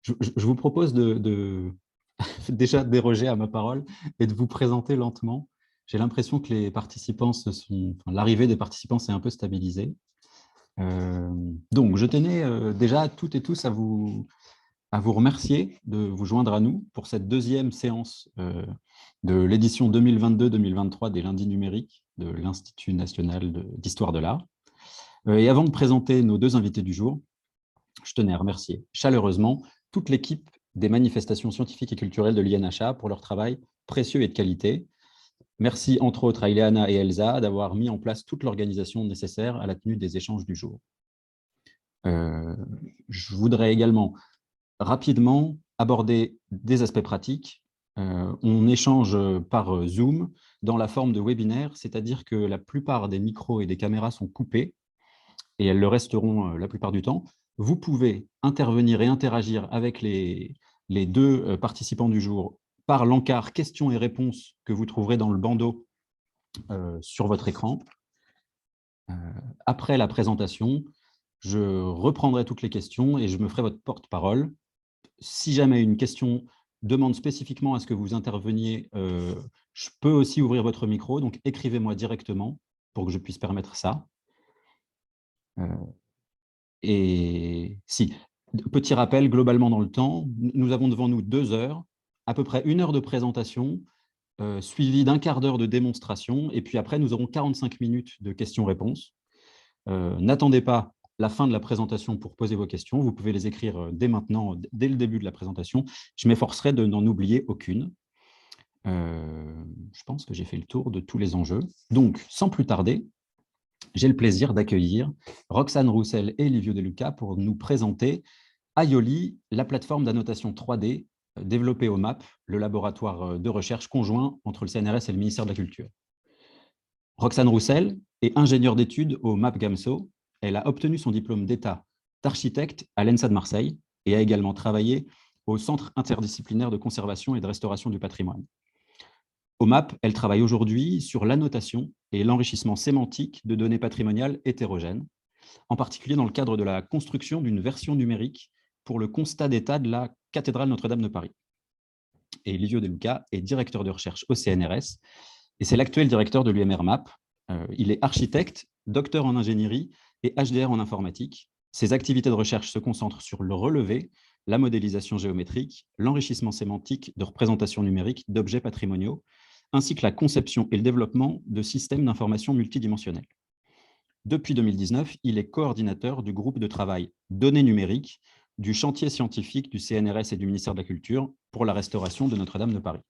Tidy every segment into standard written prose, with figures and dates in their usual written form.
Je vous propose de déjà déroger à ma parole et de vous présenter lentement. J'ai l'impression que les participants l'arrivée des participants s'est un peu stabilisée. Donc, je tenais déjà toutes et tous à vous remercier de vous joindre à nous pour cette deuxième séance de l'édition 2022-2023 des lundis numériques de l'Institut national d'histoire de l'art. Et avant de présenter nos deux invités du jour, je tenais à remercier chaleureusement toute l'équipe des manifestations scientifiques et culturelles de l'INHA pour leur travail précieux et de qualité. Merci entre autres à Ileana et Elsa d'avoir mis en place toute l'organisation nécessaire à la tenue des échanges du jour. Je voudrais également rapidement aborder des aspects pratiques. On échange par Zoom dans la forme de webinaire, c'est-à-dire que la plupart des micros et des caméras sont coupés et elles le resteront la plupart du temps. Vous pouvez intervenir et interagir avec les deux participants du jour par l'encart questions et réponses que vous trouverez dans le bandeau sur votre écran. Après la présentation, je reprendrai toutes les questions et je me ferai votre porte-parole. Si jamais une question demande spécifiquement à ce que vous interveniez, je peux aussi ouvrir votre micro, donc écrivez-moi directement pour que je puisse permettre ça. Et petit rappel, globalement dans le temps, nous avons devant nous 2 heures, à peu près 1 heure de présentation, suivie d'1 quart d'heure de démonstration, et puis après, nous aurons 45 minutes de questions-réponses. N'attendez pas la fin de la présentation pour poser vos questions, vous pouvez les écrire dès maintenant, dès le début de la présentation. Je m'efforcerai de n'en oublier aucune. Je pense que j'ai fait le tour de tous les enjeux. Donc, sans plus tarder, j'ai le plaisir d'accueillir Roxane Roussel et Livio De Luca pour nous présenter Aioli, la plateforme d'annotation 3D développée au MAP, le laboratoire de recherche conjoint entre le CNRS et le ministère de la Culture. Roxane Roussel est ingénieure d'études au MAP GAMSO. Elle a obtenu son diplôme d'État d'architecte à l'ENSA de Marseille et a également travaillé au Centre interdisciplinaire de conservation et de restauration du patrimoine. Au MAP, elle travaille aujourd'hui sur l'annotation et l'enrichissement sémantique de données patrimoniales hétérogènes, en particulier dans le cadre de la construction d'une version numérique pour le constat d'état de la cathédrale Notre-Dame de Paris. Et Livio De Luca est directeur de recherche au CNRS, et c'est l'actuel directeur de l'UMR MAP. Il est architecte, docteur en ingénierie et HDR en informatique. Ses activités de recherche se concentrent sur le relevé, la modélisation géométrique, l'enrichissement sémantique de représentation numérique d'objets patrimoniaux, ainsi que la conception et le développement de systèmes d'information multidimensionnels. Depuis 2019, il est coordinateur du groupe de travail Données numériques du chantier scientifique du CNRS et du ministère de la Culture pour la restauration de Notre-Dame de Paris.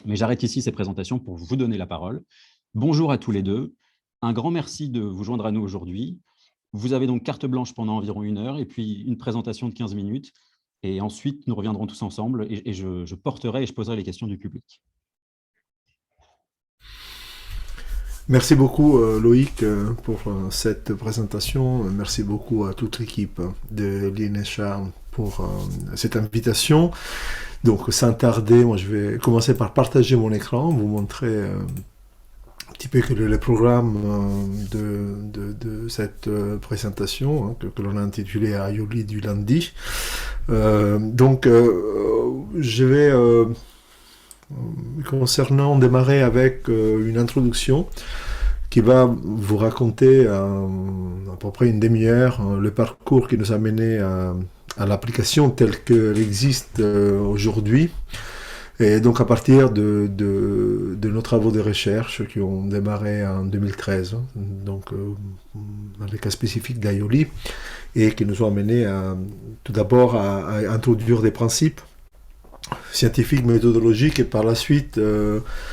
Mais j'arrête ici ces présentations pour vous donner la parole. Bonjour à tous les deux. Un grand merci de vous joindre à nous aujourd'hui. Vous avez donc carte blanche pendant environ 1 heure et puis une présentation de 15 minutes. Et ensuite, nous reviendrons tous ensemble et je porterai et je poserai les questions du public. Merci beaucoup Loïc pour cette présentation. Merci beaucoup à toute l'équipe de l'INHA pour cette invitation. Donc sans tarder, moi je vais commencer par partager mon écran, vous montrer un petit peu le programme de cette présentation que l'on a intitulée Aioli du lundi. Je vais concernant démarrer avec une introduction qui va vous raconter à peu près une demi-heure le parcours qui nous a mené à l'application telle qu'elle existe aujourd'hui. Et donc à partir de nos travaux de recherche qui ont démarré en 2013, donc dans le cas spécifique d'Aioli, et qui nous ont amené tout d'abord à introduire des principes scientifiques, méthodologiques, et par la suite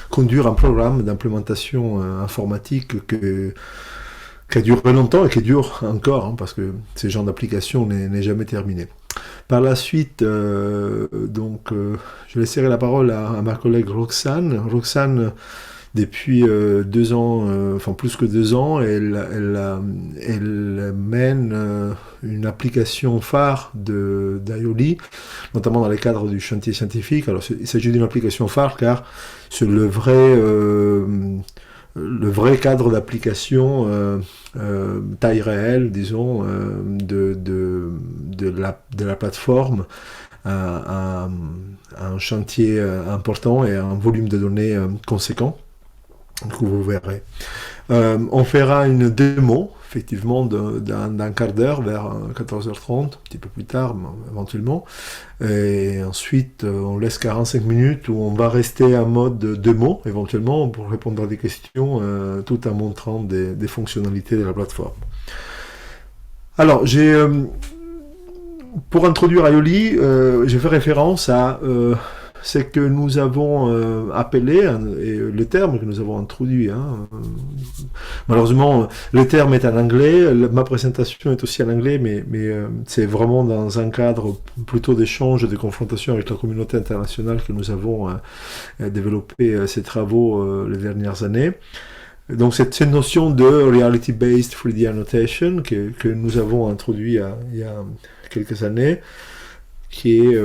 conduire un programme d'implémentation informatique qui a duré longtemps et qui dure encore, parce que ce genre d'application n'est jamais terminé. Par la suite, je laisserai la parole à ma collègue Roxane. Roxane, depuis 2 ans, enfin plus que 2 ans, elle mène une application phare d'Aioli, notamment dans le cadre du chantier scientifique. Alors il s'agit d'une application phare car c'est le vrai le vrai cadre d'application taille réelle, disons, de la plateforme à un chantier important et un volume de données conséquent que vous verrez. On fera une démo, effectivement, d'un quart d'heure, vers 14h30, un petit peu plus tard, éventuellement. Et ensuite, on laisse 45 minutes où on va rester en mode démo, éventuellement, pour répondre à des questions, tout en montrant des fonctionnalités de la plateforme. Alors, pour introduire Aioli, j'ai fait référence à ce que nous avons appelé, et le terme que nous avons introduit. Malheureusement, le terme est en anglais, ma présentation est aussi en anglais, mais c'est vraiment dans un cadre plutôt d'échange, de confrontation avec la communauté internationale que nous avons développé ces travaux les dernières années. Donc cette notion de Reality-Based 3D Annotation que nous avons introduit il y a quelques années, qui est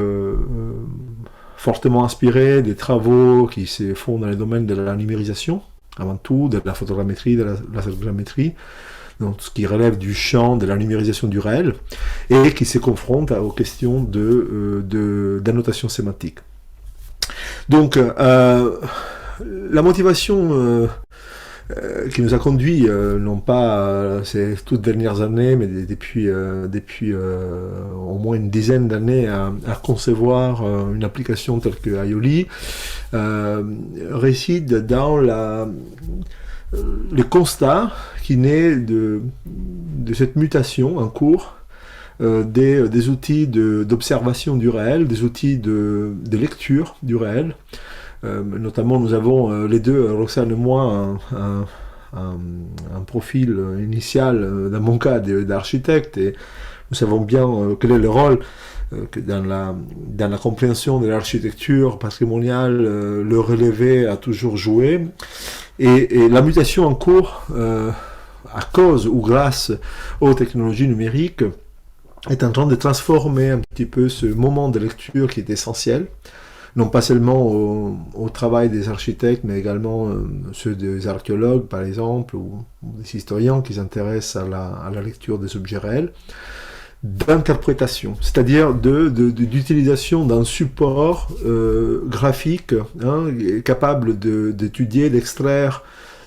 fortement inspiré des travaux qui se font dans les domaines de la numérisation, avant tout, de la photogrammétrie, de la lasergrammétrie, donc ce qui relève du champ de la numérisation du réel, et qui se confronte aux questions d'annotation sémantique. Donc, la motivation qui nous a conduit, non pas ces toutes dernières années, mais depuis au moins une dizaine d'années à concevoir une application telle que Aioli, réside dans le constat qui naît de cette mutation en cours des outils d'observation du réel, des outils de lecture du réel. Notamment, nous avons les deux, Roxane et moi, un profil initial, dans mon cas, d'architecte, et nous savons bien quel est le rôle que dans la compréhension de l'architecture patrimoniale, le relevé a toujours joué. Et la mutation en cours, à cause ou grâce aux technologies numériques, est en train de transformer un petit peu ce moment de lecture qui est essentiel, non pas seulement au travail des architectes, mais également ceux des archéologues, par exemple, ou des historiens qui s'intéressent à la lecture des objets réels, d'interprétation, c'est-à-dire d'utilisation d'un support graphique capable d'étudier, d'extraire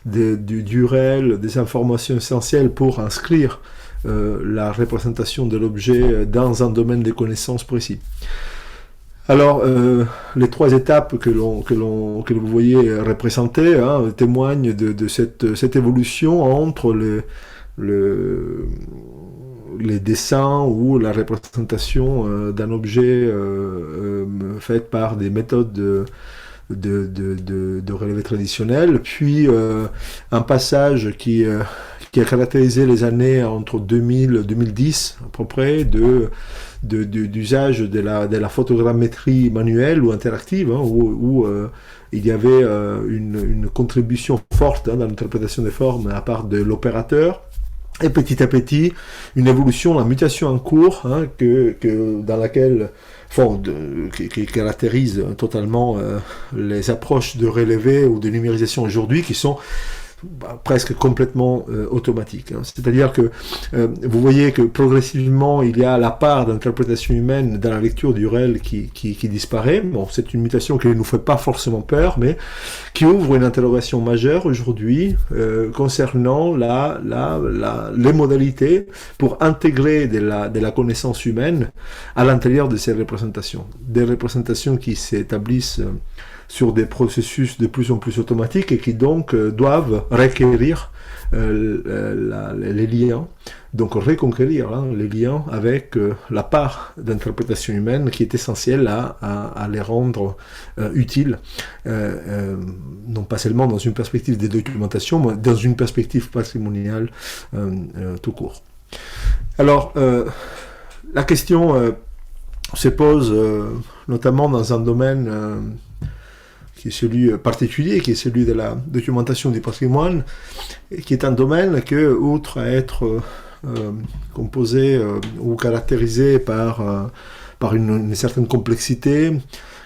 du réel des informations essentielles pour inscrire la représentation de l'objet dans un domaine de connaissances précis. Alors, les trois étapes que vous voyez représentées témoignent de cette évolution entre les dessins ou la représentation d'un objet faite par des méthodes de relevé traditionnel, puis un passage qui a caractérisé les années entre 2000 et 2010 à peu près, d'usage de la photogrammétrie manuelle ou interactive, où il y avait une contribution forte dans l'interprétation des formes à part de l'opérateur, et petit à petit une évolution, la mutation en cours, dans laquelle qui caractérise totalement les approches de relevé ou de numérisation aujourd'hui, qui sont presque complètement automatique. C'est-à-dire que vous voyez que progressivement il y a la part d'interprétation humaine dans la lecture du réel qui disparaît. Bon, c'est une mutation qui ne nous fait pas forcément peur, mais qui ouvre une interrogation majeure aujourd'hui concernant les modalités pour intégrer de la connaissance humaine à l'intérieur de ces représentations. Des représentations qui s'établissent sur des processus de plus en plus automatiques et qui donc doivent requérir les liens, donc reconquérir les liens avec la part d'interprétation humaine qui est essentielle à les rendre utiles, non pas seulement dans une perspective de documentation, mais dans une perspective patrimoniale tout court. Alors, la question se pose notamment dans un domaine qui est celui particulier, qui est celui de la documentation du patrimoine, et qui est un domaine que, outre à être composé ou caractérisé par par une certaine complexité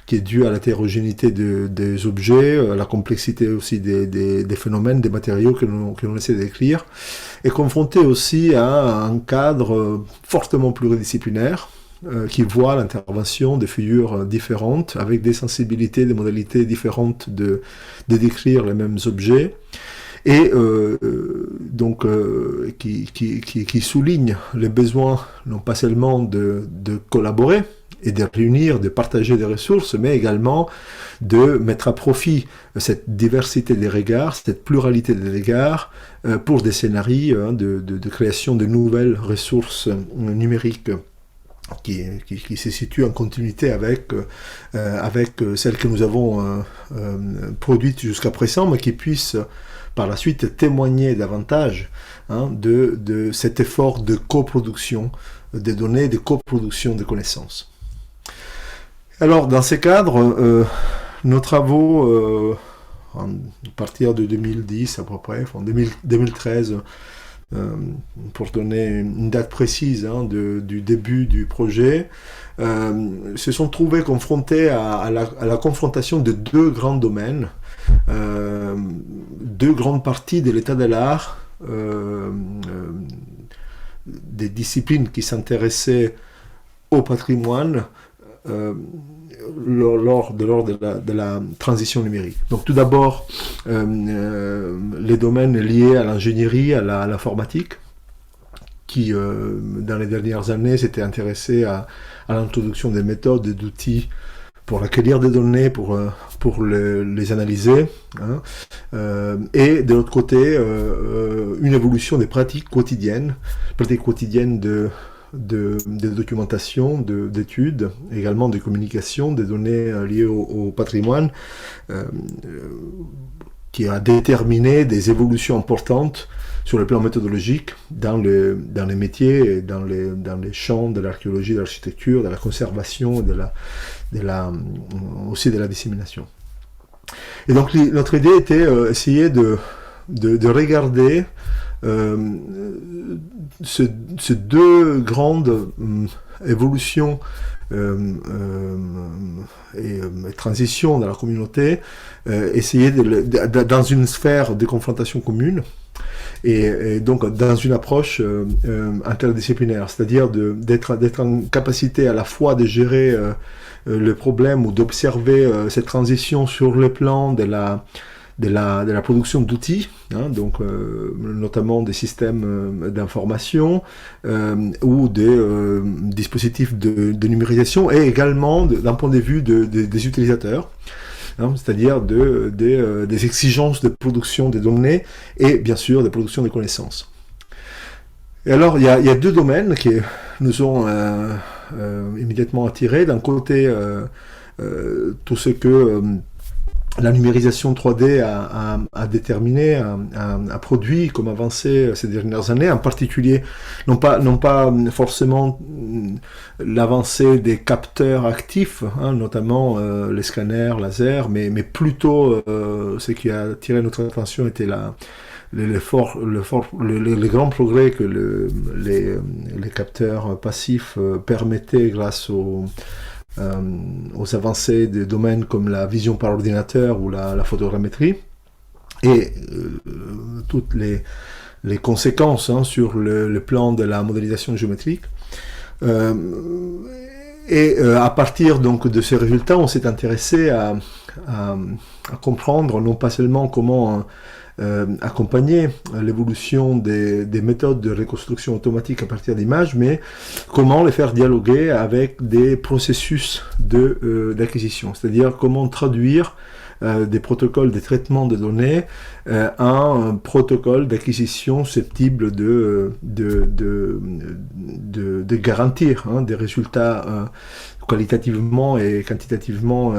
qui est due à l'hétérogénéité des objets, la complexité aussi des phénomènes, des matériaux que l'on essaie d'écrire, et confronté aussi à un cadre fortement pluridisciplinaire, qui voit l'intervention de figures différentes, avec des sensibilités, des modalités différentes de décrire les mêmes objets, et qui souligne les besoins, non pas seulement de collaborer, et de réunir, de partager des ressources, mais également de mettre à profit cette diversité des regards, cette pluralité des regards, pour des scénarios de création de nouvelles ressources numériques qui se situent en continuité avec celles que nous avons produites jusqu'à présent, mais qui puissent par la suite témoigner davantage de cet effort de coproduction des données, de coproduction de connaissances. Alors, dans ces cadres, nos travaux, à partir de 2010 à peu près, en 2013, pour donner une date précise du début du projet, se sont trouvés confrontés à la confrontation de deux grands domaines, deux grandes parties de l'état de l'art, des disciplines qui s'intéressaient au patrimoine, lors de la transition numérique. Donc tout d'abord, les domaines liés à l'ingénierie, à l'informatique, qui dans les dernières années s'étaient intéressés à l'introduction des méthodes et d'outils pour accueillir des données, pour les analyser, et de l'autre côté, une évolution des pratiques quotidiennes de documentation, d'études, également de communication, des données liées au patrimoine, qui a déterminé des évolutions importantes sur le plan méthodologique dans les métiers et dans les champs de l'archéologie, de l'architecture, de la conservation, aussi de la dissémination. Et donc notre idée était essayer de regarder ces deux grandes évolutions et transitions dans la communauté, essayer dans une sphère de confrontation commune, et donc dans une approche interdisciplinaire, c'est-à-dire d'être en capacité à la fois de gérer le problème ou d'observer cette transition sur le plan de la production d'outils, donc notamment des systèmes d'information ou des dispositifs de numérisation, et également d'un point de vue des utilisateurs, c'est-à-dire des exigences de production des données et bien sûr de production des connaissances. Et alors il y a deux domaines qui nous ont immédiatement attirés. D'un côté, tout ce que la numérisation 3D a déterminé, a produit comme avancée ces dernières années, en particulier, non pas forcément l'avancée des capteurs actifs, notamment les scanners laser, mais plutôt ce qui a attiré notre attention était les grands progrès que les capteurs passifs permettaient grâce aux avancées des domaines comme la vision par ordinateur ou la photogrammétrie, et toutes les conséquences sur le plan de la modélisation géométrique. À partir donc de ces résultats, on s'est intéressé à comprendre non pas seulement comment accompagner l'évolution des méthodes de reconstruction automatique à partir d'images, mais comment les faire dialoguer avec des processus d'acquisition, c'est-à-dire comment traduire des protocoles de traitement de données en un protocole d'acquisition susceptible de garantir des résultats qualitativement et quantitativement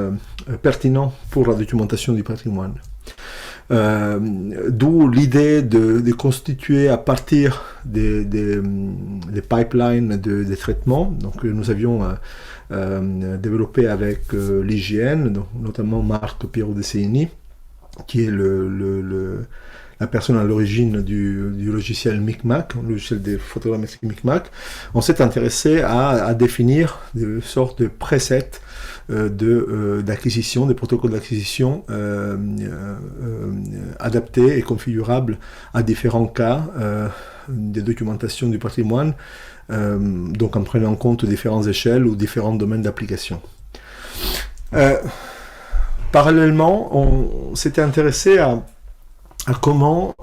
pertinents pour la documentation du patrimoine. D'où l'idée de constituer à partir des pipelines de traitement, donc nous avions développé avec l'IGN, notamment Marc Pierro De Seini, qui est la personne à l'origine du logiciel Micmac, le logiciel de photogrammétrie Micmac, on s'est intéressé à définir des sortes de presets d'acquisition, des protocoles d'acquisition adaptés et configurables à différents cas de documentation du patrimoine, donc en prenant en compte différentes échelles ou différents domaines d'application. Parallèlement, on s'était intéressé à comment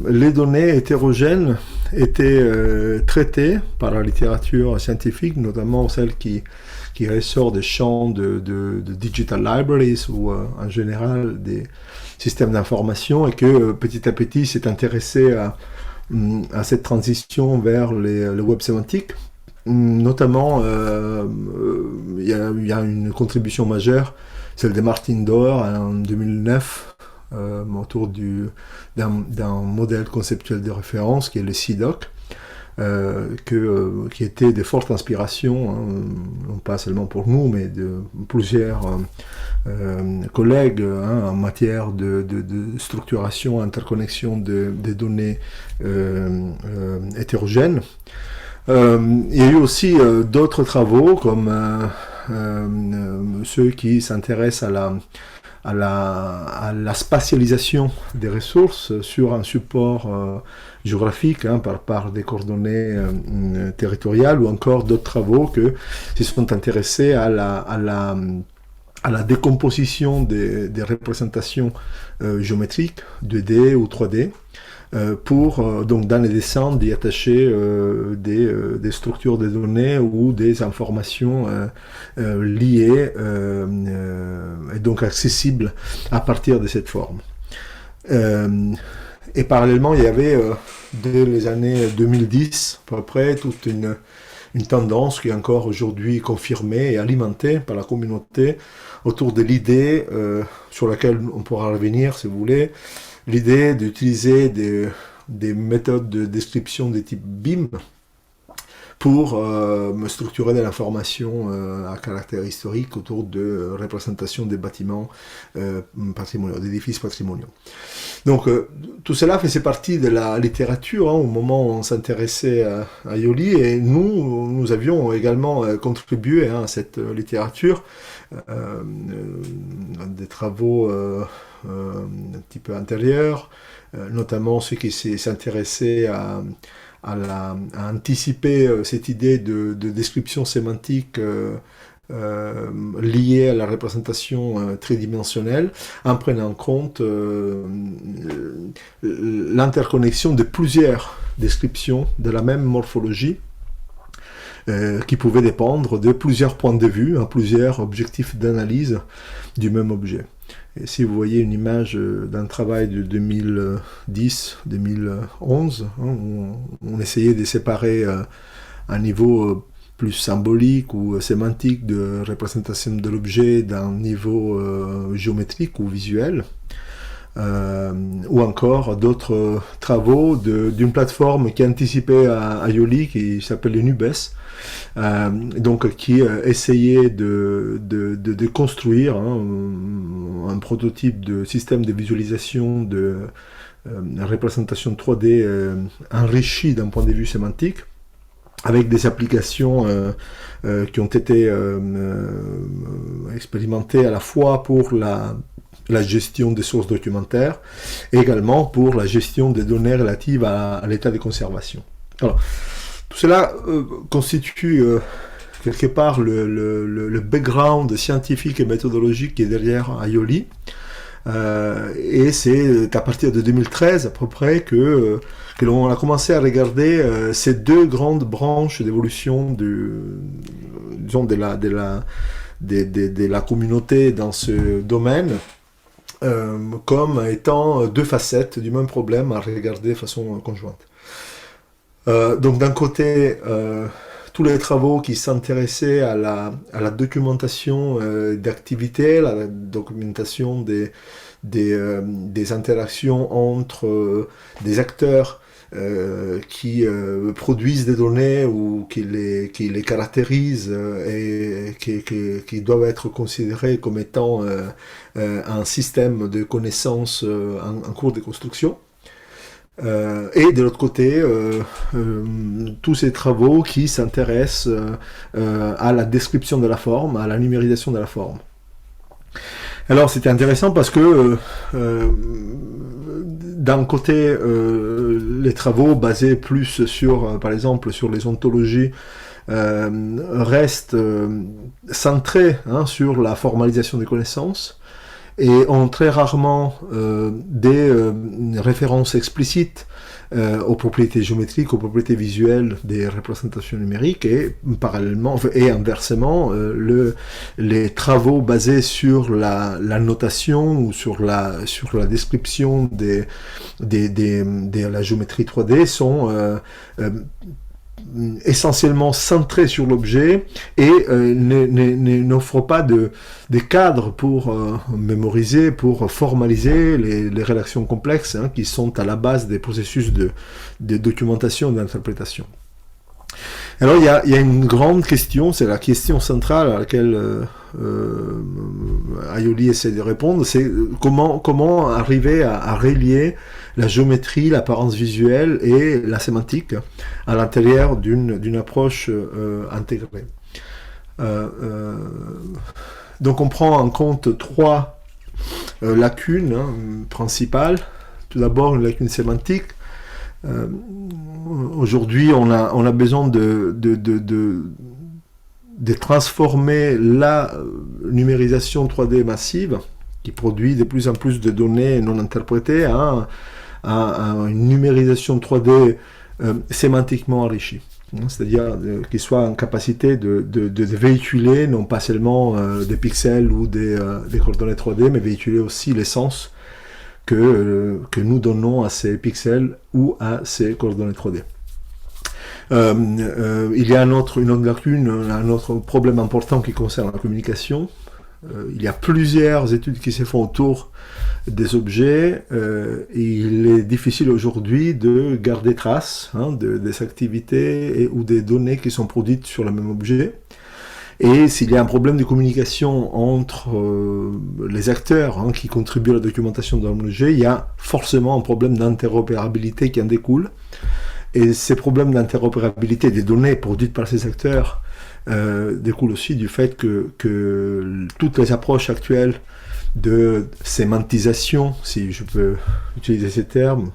les données hétérogènes étaient traitées par la littérature scientifique, notamment celle qui ressort des champs de digital libraries ou en général des systèmes d'information, et que petit à petit s'est intéressé à cette transition vers le web sémantique. Notamment, il y a une contribution majeure, celle de Martin Doerr en 2009, autour d'un modèle conceptuel de référence qui est le CDOC, qui était de forte inspiration, non pas seulement pour nous, mais de plusieurs collègues en matière de structuration, interconnexion des données hétérogènes. Il y a eu aussi d'autres travaux, comme ceux qui s'intéressent à la spatialisation des ressources sur un support géographique, par des coordonnées territoriales, ou encore d'autres travaux qui se sont intéressés à la décomposition des représentations géométriques 2D ou 3D, pour donc dans les dessins d'y attacher des structures de données ou des informations liées et donc accessibles à partir de cette forme. Et parallèlement, il y avait dès les années 2010 à peu près toute une tendance qui est encore aujourd'hui confirmée et alimentée par la communauté autour de l'idée sur laquelle on pourra revenir si vous voulez, l'idée d'utiliser des méthodes de description de type BIM pour structurer de l'information à caractère historique autour de représentation des bâtiments patrimoniaux, d'édifices patrimoniaux. Donc tout cela faisait partie de la littérature au moment où on s'intéressait à Aioli, et nous avions également contribué à cette littérature, des travaux un petit peu antérieurs, notamment ceux qui s'intéressaient à anticiper cette idée de description sémantique liée à la représentation tridimensionnelle, en prenant en compte l'interconnexion de plusieurs descriptions de la même morphologie qui pouvaient dépendre de plusieurs points de vue, plusieurs objectifs d'analyse du même objet. Et si vous voyez une image d'un travail de 2010-2011, où on essayait de séparer un niveau plus symbolique ou sémantique de représentation de l'objet d'un niveau géométrique ou visuel, ou encore d'autres travaux d'une plateforme qui anticipait à Aioli, qui s'appelle le Nubes, donc qui essayait de construire un prototype de système de visualisation de représentation 3D enrichi d'un point de vue sémantique, avec des applications qui ont été expérimentées à la fois pour la gestion des sources documentaires et également pour la gestion des données relatives à l'état de conservation. Alors, tout cela constitue quelque part le background scientifique et méthodologique qui est derrière Aioli. Et c'est à partir de 2013 à peu près que l'on a commencé à regarder ces deux grandes branches d'évolution disons de la communauté dans ce domaine, comme étant deux facettes du même problème à regarder de façon conjointe. Donc d'un côté, tous les travaux qui s'intéressaient à la documentation d'activités, la documentation des interactions entre des acteurs produisent des données ou qui les caractérisent et qui doivent être considérés comme étant un système de connaissances en cours de construction. Et de l'autre côté, tous ces travaux qui s'intéressent à la description de la forme, à la numérisation de la forme. Alors c'était intéressant parce que d'un côté, les travaux basés plus sur, par exemple, sur les ontologies, restent centrés sur la formalisation des connaissances et ont très rarement des références explicites aux propriétés géométriques, aux propriétés visuelles des représentations numériques, et parallèlement et inversement, les travaux basés sur la notation ou sur la description de la géométrie 3D sont essentiellement centrés sur l'objet et n'offrent pas de cadres pour mémoriser, pour formaliser les relations complexes qui sont à la base des processus de documentation et d'interprétation. Alors il y a une grande question, c'est la question centrale à laquelle Aioli essaie de répondre, c'est comment arriver à relier la géométrie, l'apparence visuelle et la sémantique à l'intérieur d'une approche intégrée. Donc on prend en compte trois lacunes principales. Tout d'abord une lacune sémantique. Aujourd'hui on a besoin de transformer la numérisation 3D massive qui produit de plus en plus de données non interprétées à une numérisation 3D sémantiquement enrichie. C'est-à-dire qu'il soit en capacité de véhiculer non pas seulement des pixels ou des coordonnées 3D, mais véhiculer aussi les sens que nous donnons à ces pixels ou à ces coordonnées 3D. Il y a une autre lacune, un autre problème important qui concerne la communication. Il y a plusieurs études qui se font autour des objets et il est difficile aujourd'hui de garder trace des activités ou des données qui sont produites sur le même objet. Et s'il y a un problème de communication entre les acteurs qui contribuent à la documentation d'un objet, il y a forcément un problème d'interopérabilité qui en découle. Et ces problèmes d'interopérabilité des données produites par ces acteurs découlent aussi du fait que toutes les approches actuelles de sémantisation, si je peux utiliser ces termes,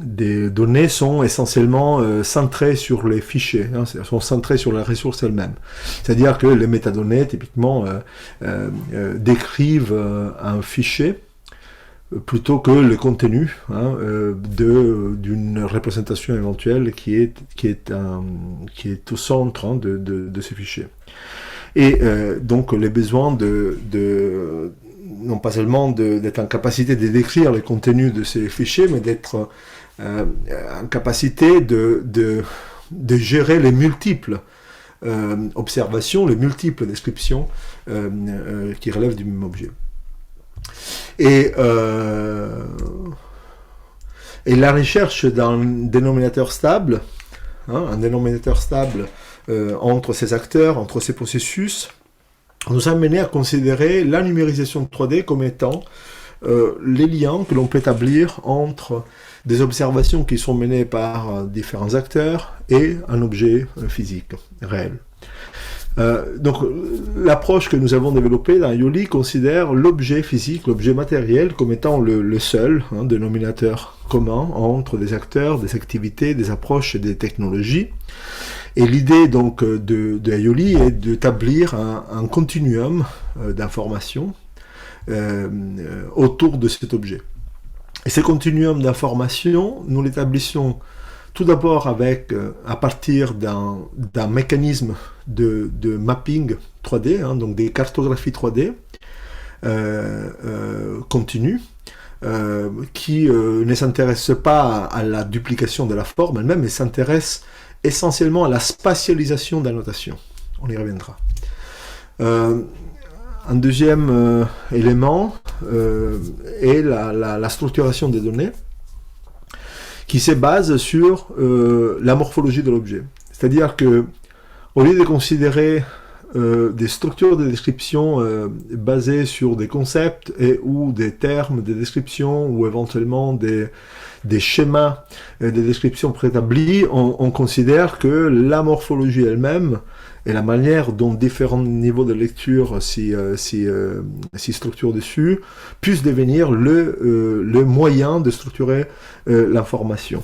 des données sont essentiellement centrées sur les fichiers, sont centrées sur la ressource elle-même. C'est-à-dire que les métadonnées, typiquement, décrivent un fichier plutôt que le contenu d'une représentation éventuelle qui est au centre de ce fichier. Et donc les besoins non pas seulement d'être en capacité de décrire le contenu de ces fichiers, mais d'être en capacité de gérer les multiples observations, les multiples descriptions qui relèvent du même objet. Et la recherche d'un dénominateur stable, entre ces acteurs, entre ces processus, nous a amené à considérer la numérisation 3D comme étant les liens que l'on peut établir entre des observations qui sont menées par différents acteurs et un objet physique, réel. Donc l'approche que nous avons développée dans Aioli considère l'objet physique, l'objet matériel comme étant le seul dénominateur commun entre des acteurs, des activités, des approches et des technologies. Et l'idée donc de Aioli est d'établir un continuum d'informations autour de cet objet. Et ce continuum d'informations, nous l'établissons tout d'abord à partir d'un mécanisme de mapping 3D, donc des cartographies 3D continues, qui ne s'intéressent pas à la duplication de la forme elle-même, mais s'intéressent essentiellement à la spatialisation de la notation. On y reviendra. Un deuxième élément est la structuration des données, qui se base sur la morphologie de l'objet. C'est-à-dire que, au lieu de considérer des structures de description basées sur des concepts et ou des termes de description ou éventuellement des schémas de description préétablis, on considère que la morphologie elle-même et la manière dont différents niveaux de lecture s'y structurent dessus puissent devenir le moyen de structurer l'information.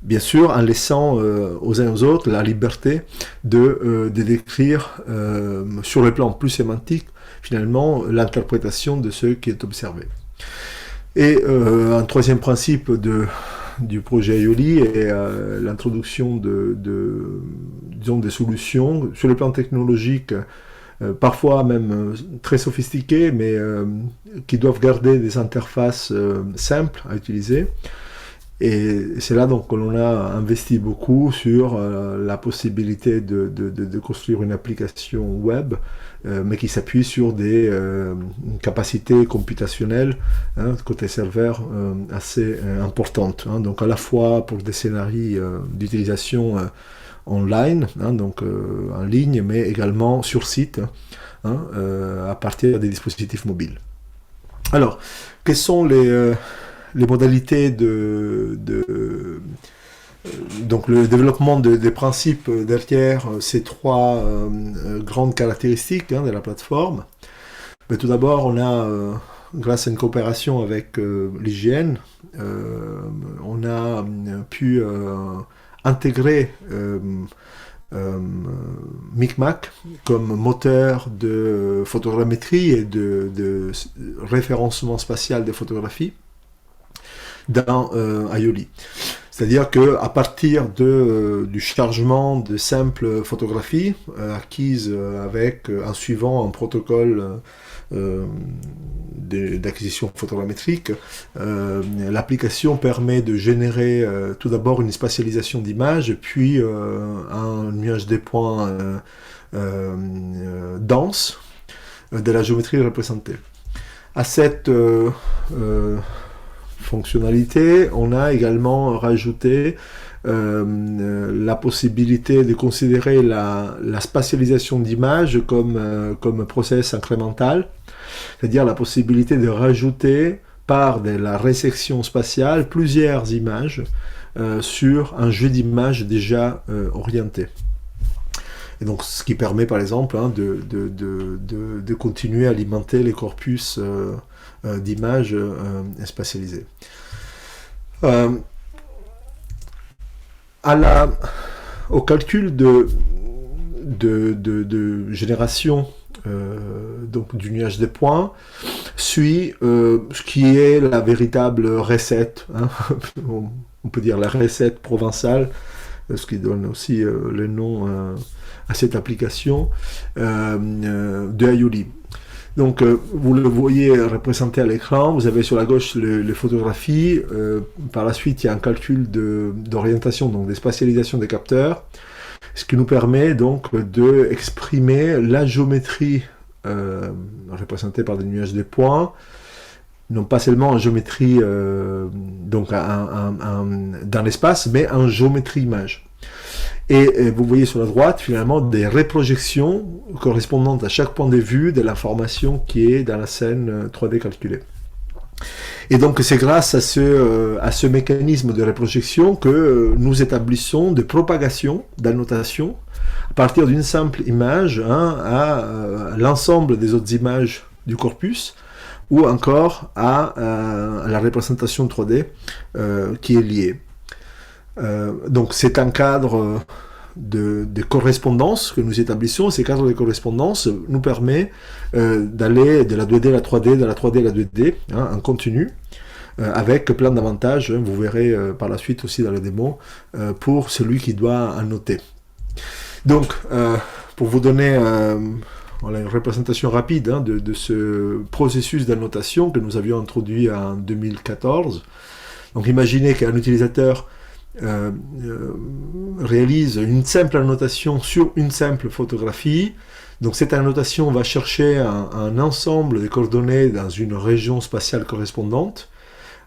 Bien sûr, en laissant aux uns et aux autres la liberté de décrire sur le plan plus sémantique, finalement, l'interprétation de ce qui est observé. Et un troisième principe du projet Aioli est l'introduction disons, des solutions sur le plan technologique, parfois même très sophistiquées, mais qui doivent garder des interfaces simples à utiliser. Et c'est là donc que l'on a investi beaucoup sur la possibilité de construire une application web, mais qui s'appuie sur des capacités computationnelles, côté serveur, assez importantes. Donc à la fois pour des scénarios d'utilisation online, donc en ligne, mais également sur site, à partir des dispositifs mobiles. Alors, quelles sont les modalités donc le développement des principes derrière ces trois grandes caractéristiques de la plateforme? Mais tout d'abord, on a, grâce à une coopération avec l'IGN, on a pu intégrer Micmac comme moteur de photogrammétrie et de référencement spatial des photographies dans Aioli. C'est-à-dire qu'à partir du chargement de simples photographies acquises en suivant un protocole d'acquisition photogrammétrique, l'application permet de générer tout d'abord une spatialisation d'images, puis un nuage des points dense de la géométrie représentée. À cette fonctionnalité, on a également rajouté la possibilité de considérer la spatialisation d'images comme process incrémental, c'est-à-dire la possibilité de rajouter par de la résection spatiale plusieurs images sur un jeu d'images déjà orienté. Et donc, ce qui permet par exemple de continuer à alimenter les corpus d'images spatialisées. Au calcul de génération donc du nuage des points suit ce qui est la véritable recette, on peut dire la recette provençale, ce qui donne aussi le nom à cette application de Aioli. Donc, vous le voyez représenté à l'écran, vous avez sur la gauche les photographies, par la suite il y a un calcul d'orientation, donc des spatialisations des capteurs, ce qui nous permet donc d'exprimer la géométrie représentée par des nuages de points, non pas seulement en géométrie donc dans l'espace, mais en géométrie image. Et vous voyez sur la droite, finalement, des réprojections correspondantes à chaque point de vue de l'information qui est dans la scène 3D calculée. Et donc, c'est grâce à ce mécanisme de réprojection que nous établissons des propagations d'annotation à partir d'une simple image à l'ensemble des autres images du corpus, ou encore à la représentation 3D qui est liée. Donc c'est un cadre de correspondance que nous établissons. Ces cadres de correspondance nous permettent d'aller de la 2D à la 3D, de la 3D à la 2D, en continu, avec plein d'avantages, vous verrez par la suite aussi dans la démo, pour celui qui doit annoter. Donc, pour vous donner une représentation rapide de ce processus d'annotation que nous avions introduit en 2014. Donc imaginez qu'un utilisateur réalise une simple annotation sur une simple photographie. Donc cette annotation va chercher un ensemble de coordonnées dans une région spatiale correspondante,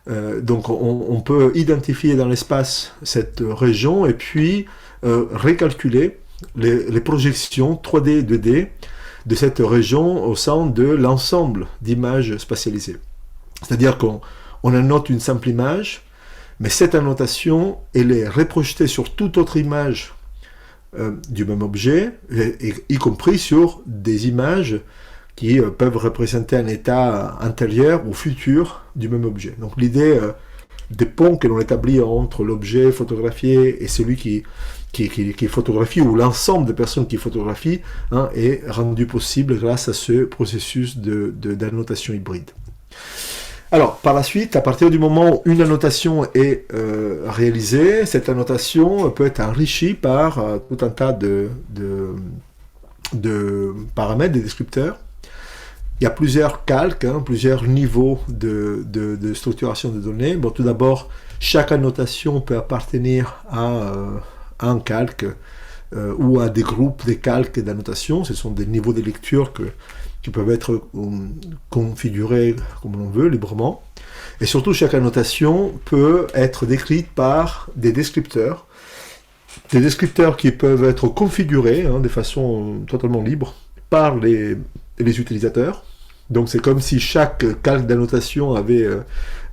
Donc on peut identifier dans l'espace cette région et puis recalculer les projections 3D et 2D de cette région au sein de l'ensemble d'images spatialisées. C'est-à-dire qu'on annote une simple image, mais cette annotation, elle est reprojetée sur toute autre image du même objet, y compris sur des images qui peuvent représenter un état antérieur ou futur du même objet. Donc l'idée des ponts que l'on établit entre l'objet photographié et celui qui photographie, ou l'ensemble des personnes qui photographient, est rendu possible grâce à ce processus d'annotation hybride. Alors, par la suite, à partir du moment où une annotation est réalisée, cette annotation peut être enrichie par tout un tas de paramètres, des descripteurs. Il y a plusieurs calques, plusieurs niveaux de structuration de données. Bon, tout d'abord, chaque annotation peut appartenir à un calque ou à des groupes de calques d'annotation. Ce sont des niveaux de lecture qui peuvent être configurés comme l'on veut, librement. Et surtout, chaque annotation peut être décrite par des descripteurs qui peuvent être configurés de façon totalement libre par les utilisateurs. Donc c'est comme si chaque calque d'annotation avait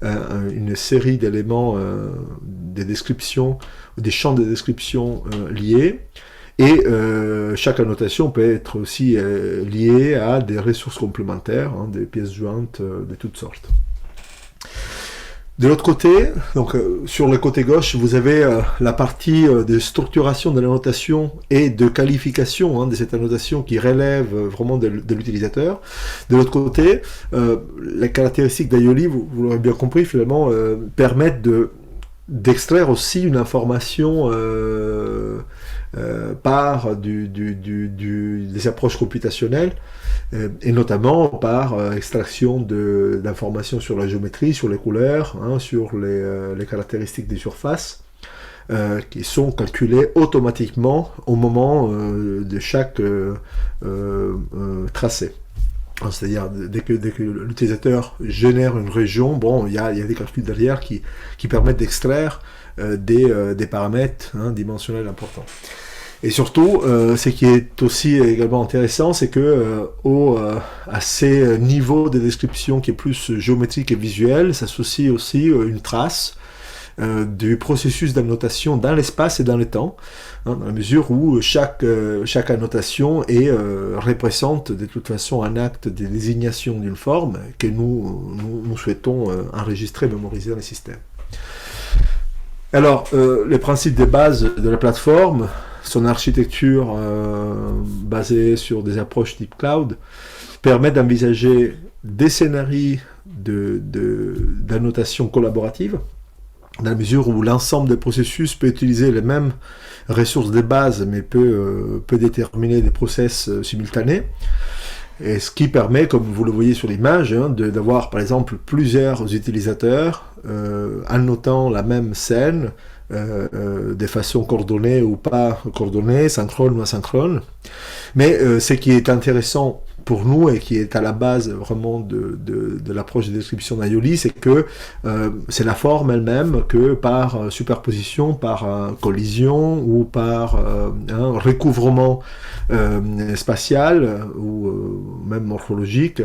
une série d'éléments, des descriptions, des champs de description liés. Et chaque annotation peut être aussi liée à des ressources complémentaires, des pièces jointes de toutes sortes. De l'autre côté, donc sur le côté gauche, vous avez la partie de structuration de l'annotation et de qualification de cette annotation qui relève vraiment de l'utilisateur. De l'autre côté, les caractéristiques d'Aioli, vous l'aurez bien compris, finalement, permettent d'extraire aussi une information par des approches computationnelles, et notamment par extraction d'informations sur la géométrie, sur les couleurs, sur les caractéristiques des surfaces, qui sont calculées automatiquement au moment de chaque tracé. C'est-à-dire, dès que l'utilisateur génère une région, bon, il y a des calculs derrière qui permettent d'extraire des paramètres dimensionnels importants. Et surtout, ce qui est aussi également intéressant, c'est que à ces niveaux de description qui est plus géométrique et visuel, s'associe aussi une trace du processus d'annotation dans l'espace et dans le temps, dans la mesure où chaque annotation représente de toute façon un acte de désignation d'une forme que nous souhaitons enregistrer, mémoriser dans les systèmes. Alors, les principes de base de la plateforme, son architecture basée sur des approches type cloud, permet d'envisager des scénarios d'annotation collaborative, dans la mesure où l'ensemble des processus peut utiliser les mêmes ressources de base, mais peut déterminer des process simultanés. Et ce qui permet, comme vous le voyez sur l'image, d'avoir par exemple plusieurs utilisateurs annotant la même scène de façon coordonnée ou pas coordonnée, synchrone ou asynchrone. Mais ce qui est intéressant pour nous et qui est à la base vraiment de l'approche de description d'Aioli, c'est que c'est la forme elle-même que par superposition, par collision ou par un recouvrement spatial ou même morphologique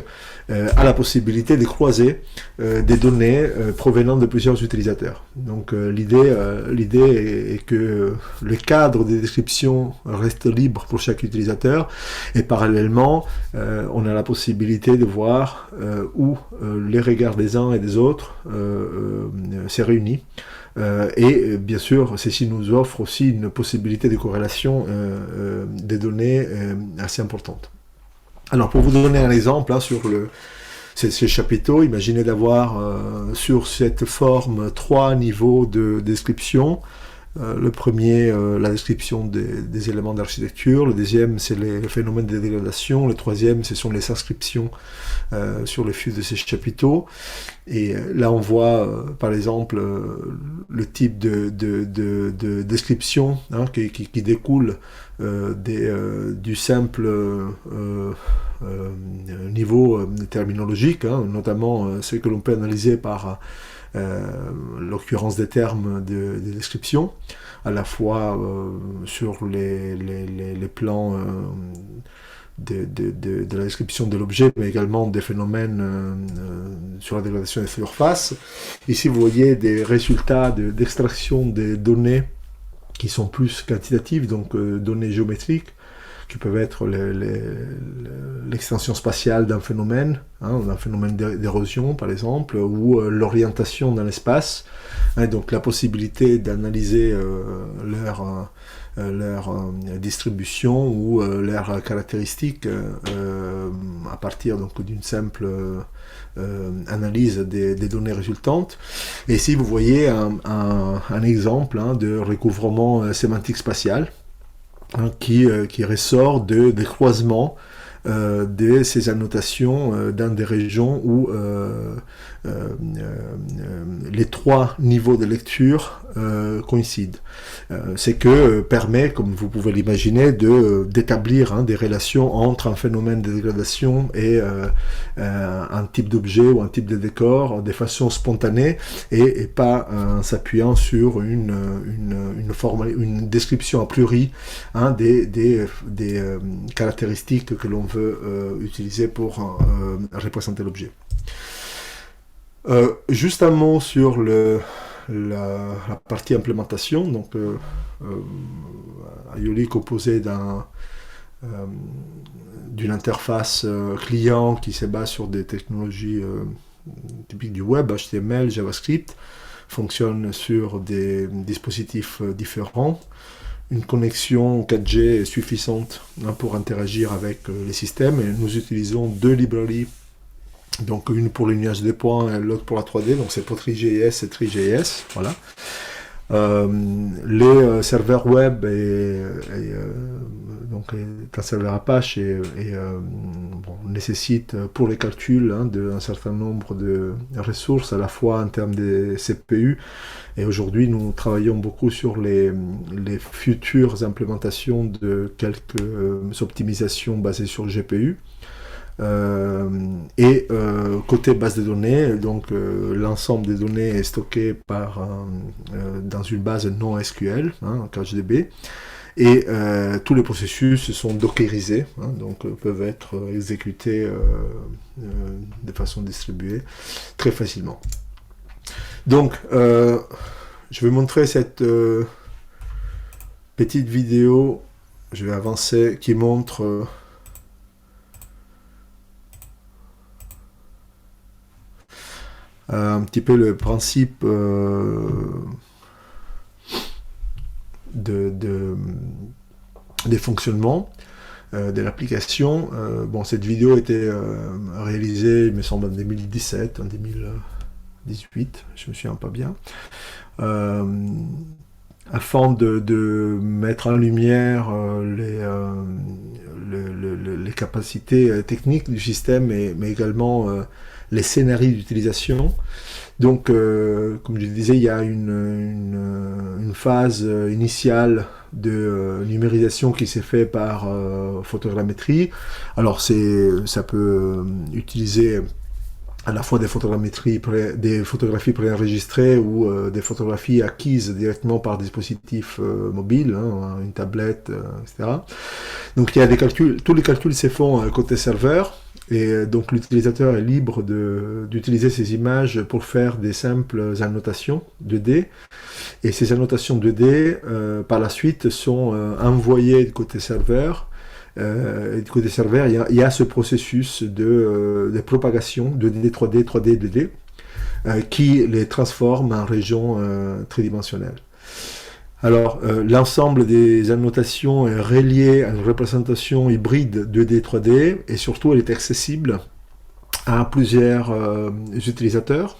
a la possibilité de croiser des données provenant de plusieurs utilisateurs. Donc l'idée est que le cadre des descriptions reste libre pour chaque utilisateur et parallèlement on a la possibilité de voir où les regards des uns et des autres se réunissent. Et bien sûr, ceci nous offre aussi une possibilité de corrélation des données assez importante. Alors, pour vous donner un exemple sur ces chapiteaux, imaginez d'avoir sur cette forme 3 niveaux de description. Le premier, la description des éléments d'architecture. Le deuxième, c'est les phénomènes de dégradation. Le troisième, ce sont les inscriptions sur le fil de ces chapiteaux. Et là, on voit, par exemple, le type de description qui découle du simple niveau terminologique, hein, notamment ce que l'on peut analyser par l'occurrence des termes de description, à la fois sur les plans de la description de l'objet, mais également des phénomènes sur la dégradation des surfaces. Ici, vous voyez des résultats d'extraction des données qui sont plus quantitatives, donc données géométriques, qui peuvent être l'extension spatiale d'un phénomène, hein, d'un phénomène d'érosion par exemple, ou l'orientation dans l'espace, hein, donc la possibilité d'analyser leur distribution ou leurs caractéristiques à partir d'une simple analyse des données résultantes. Et ici, vous voyez un exemple, hein, de recouvrement sémantique spatial, hein, qui ressort des croisements de ces annotations dans des régions où les trois niveaux de lecture coïncident. C'est que permet, comme vous pouvez l'imaginer, d'établir, hein, des relations entre un phénomène de dégradation et un type d'objet ou un type de décor de façon spontanée et pas en s'appuyant sur une description a priori, hein, des caractéristiques que l'on veut utiliser pour représenter l'objet. Juste un mot sur la partie implémentation. Donc, Aioli composé d'une interface client qui se base sur des technologies typiques du web, HTML, JavaScript, fonctionne sur des dispositifs différents. Une connexion 4G est suffisante, hein, pour interagir avec les systèmes. Et nous utilisons deux librairies, donc une pour le nuage des points et l'autre pour la 3D, donc c'est Potri.js et Tri.js, voilà. Les serveurs web donc est un serveur Apache et nécessite pour les calculs, hein, un certain nombre de ressources, à la fois en termes de CPU, et aujourd'hui nous travaillons beaucoup sur les futures implémentations de quelques optimisations basées sur le GPU. Côté base de données, donc l'ensemble des données est stocké dans une base non SQL, hein, en CacheDB, et tous les processus sont dockerisés, hein, donc peuvent être exécutés de façon distribuée très facilement. Donc je vais montrer cette petite vidéo, je vais avancer, qui montre un petit peu le principe des fonctionnements de l'application. Cette vidéo a été réalisée, il me semble, en 2017, en 2018, je me souviens pas bien, afin de mettre en lumière les capacités techniques du système, mais également les scénarios d'utilisation. Donc, comme je disais, il y a une phase initiale de numérisation qui s'est faite par photogrammétrie. Alors, ça peut utiliser à la fois des photogrammétries, des photographies préenregistrées ou des photographies acquises directement par dispositif mobile, hein, une tablette, etc. Donc, il y a des calculs, tous les calculs se font côté serveur. Et donc l'utilisateur est libre d'utiliser ces images pour faire des simples annotations 2D. Et ces annotations 2D, par la suite, sont envoyées du côté serveur. Et du côté serveur, il y a ce processus de propagation 2D, 3D, 3D, 2D, qui les transforme en régions tridimensionnelles. Alors, l'ensemble des annotations est relié à une représentation hybride 2D, 3D, et surtout, elle est accessible à plusieurs utilisateurs.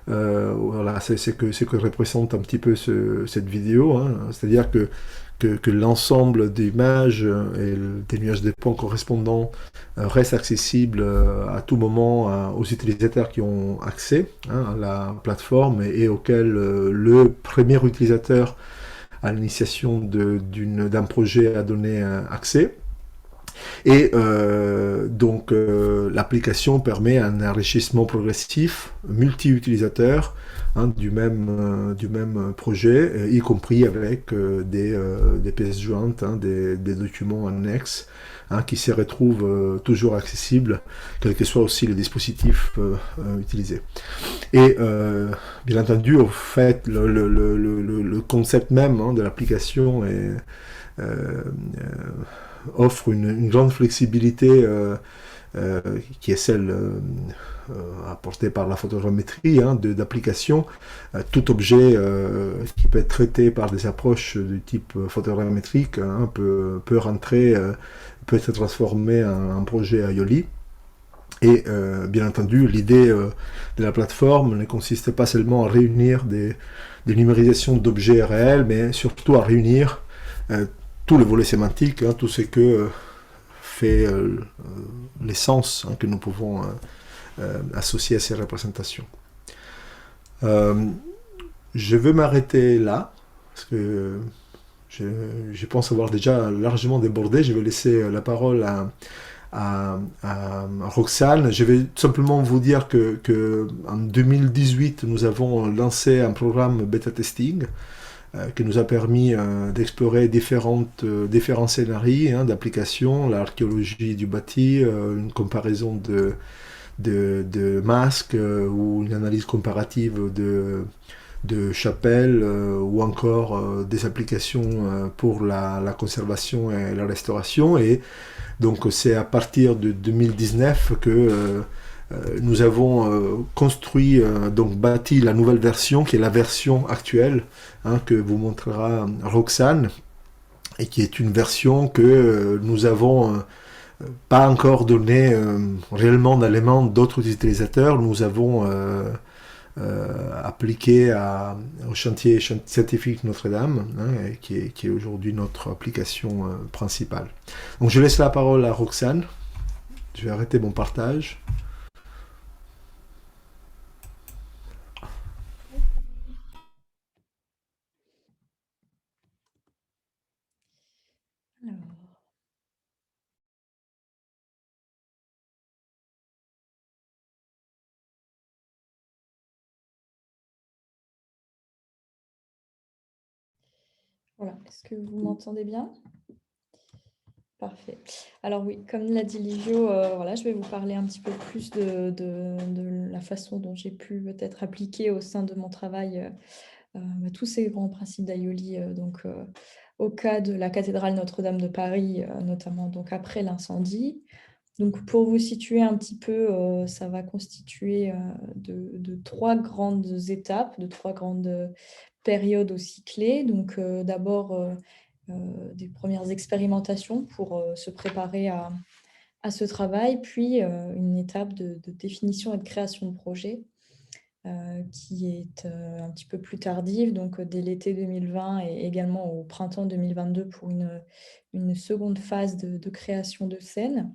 Voilà, c'est ce que représente un petit peu cette vidéo, hein. C'est-à-dire que l'ensemble des images et des nuages de points correspondants reste accessible à tout moment aux utilisateurs qui ont accès, hein, à la plateforme et auxquels le premier utilisateur à l'initiation d'un projet à donner accès. Et donc l'application permet un enrichissement progressif, multi-utilisateur, hein, du même projet, y compris avec des pièces jointes, hein, des documents annexes, hein, qui se retrouvent toujours accessibles, quel que soit aussi le dispositif utilisé. Et bien entendu, au fait, le concept même, hein, de l'application euh, offre une grande flexibilité qui est celle apportée par la photogrammétrie, hein, d'application. Tout objet qui peut être traité par des approches du type photogrammétrique, hein, peut rentrer, peut être transformé en projet Aioli. Et bien entendu, l'idée de la plateforme ne consiste pas seulement à réunir des numérisations d'objets réels, mais surtout à réunir tout le volet sémantique, hein, tout ce que fait l'essence, hein, que nous pouvons associer à ces représentations. Je vais m'arrêter là, parce que je pense avoir déjà largement débordé. Je vais laisser la parole à Roxane. Je vais simplement vous dire que en 2018, nous avons lancé un programme bêta testing qui nous a permis d'explorer différents scénarios, hein, d'application, l'archéologie du bâti, une comparaison de masques ou une analyse comparative de chapelles ou encore des applications pour la conservation et la restauration. Et donc c'est à partir de 2019 que nous avons construit, donc bâti la nouvelle version, qui est la version actuelle, hein, que vous montrera Roxane, et qui est une version que nous avons pas encore donné réellement d'éléments d'autres utilisateurs. Nous avons appliqué au chantier scientifique Notre-Dame, hein, qui est aujourd'hui notre application principale. Donc je laisse la parole à Roxane. Je vais arrêter mon partage. Voilà, est-ce que vous m'entendez bien? Parfait. Alors oui, comme l'a dit Livio, voilà, je vais vous parler un petit peu plus de la façon dont j'ai pu peut-être appliquer au sein de mon travail tous ces grands principes d'Aioli, au cas de la cathédrale Notre-Dame de Paris, notamment donc après l'incendie. Donc pour vous situer un petit peu, ça va constituer de trois grandes étapes, de trois grandes périodes aussi clés. Donc d'abord des premières expérimentations pour se préparer à ce travail, puis une étape de définition et de création de projet qui est un petit peu plus tardive, donc dès l'été 2020 et également au printemps 2022 pour une seconde phase de création de scène.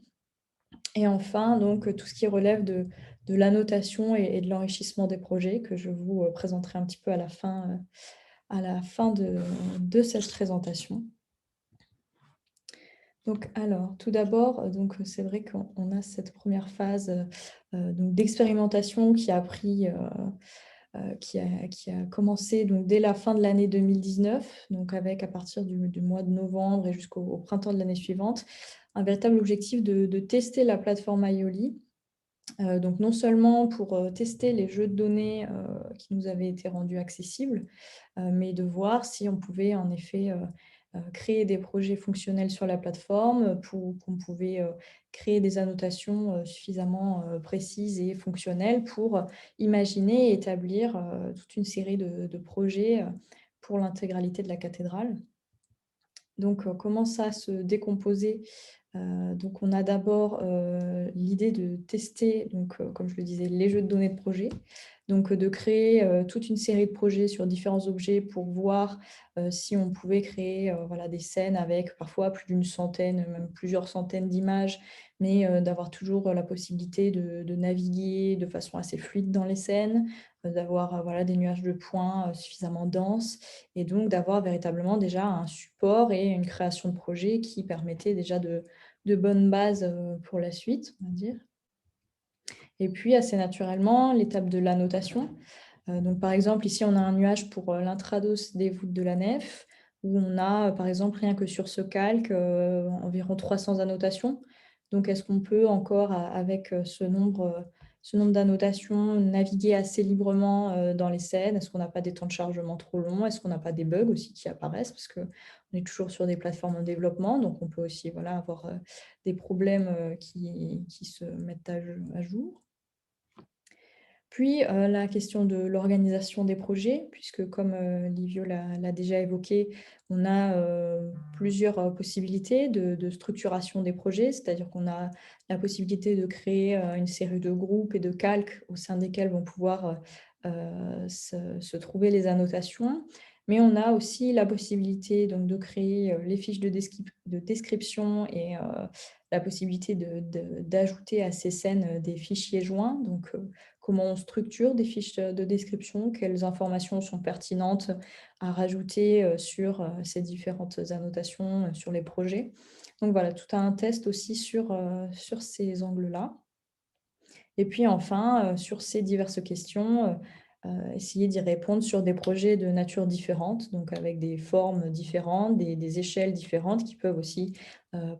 Et enfin, donc, tout ce qui relève de l'annotation et de l'enrichissement des projets que je vous présenterai un petit peu à la fin de cette présentation. Donc, alors, tout d'abord, donc, c'est vrai qu'on a cette première phase donc, d'expérimentation qui a pris, qui a commencé donc, dès la fin de l'année 2019, donc avec à partir du mois de novembre et jusqu'au printemps de l'année suivante, un véritable objectif de tester la plateforme Aioli. Donc non seulement pour tester les jeux de données qui nous avaient été rendus accessibles, mais de voir si on pouvait en effet créer des projets fonctionnels sur la plateforme, qu'on pouvait créer des annotations suffisamment précises et fonctionnelles pour imaginer et établir toute une série de projets pour l'intégralité de la cathédrale. Donc, comment ça se décomposer? Donc, on a d'abord l'idée de tester, donc, comme je le disais, les jeux de données de projet. Donc, de créer toute une série de projets sur différents objets pour voir si on pouvait créer voilà, des scènes avec parfois plus d'une centaine, même plusieurs centaines d'images, mais d'avoir toujours la possibilité de naviguer de façon assez fluide dans les scènes, d'avoir voilà, des nuages de points suffisamment denses, et donc d'avoir véritablement déjà un support et une création de projet qui permettait déjà de bonnes bases pour la suite, on va dire. Et puis, assez naturellement, l'étape de l'annotation. Donc, par exemple, ici, on a un nuage pour l'intrados des voûtes de la nef, où on a, par exemple, rien que sur ce calque, environ 300 annotations. Donc, est-ce qu'on peut encore, avec ce nombre d'annotations, naviguer assez librement dans les scènes? Est-ce qu'on n'a pas des temps de chargement trop longs? Est-ce qu'on n'a pas des bugs aussi qui apparaissent? Parce qu'on est toujours sur des plateformes en développement, donc on peut aussi voilà, avoir des problèmes qui se mettent à jour. Puis, la question de l'organisation des projets, puisque comme, Livio l'a déjà évoqué, on a, plusieurs, possibilités de structuration des projets. C'est-à-dire qu'on a la possibilité de créer, une série de groupes et de calques au sein desquels vont pouvoir, se trouver les annotations. Mais on a aussi la possibilité donc de créer, les fiches de description et la possibilité d'ajouter à ces scènes, des fichiers joints. Donc, comment on structure des fiches de description, quelles informations sont pertinentes à rajouter sur ces différentes annotations sur les projets. Donc voilà, tout un test aussi sur ces angles-là. Et puis enfin, sur ces diverses questions, essayer d'y répondre sur des projets de nature différente, donc avec des formes différentes, des échelles différentes qui peuvent aussi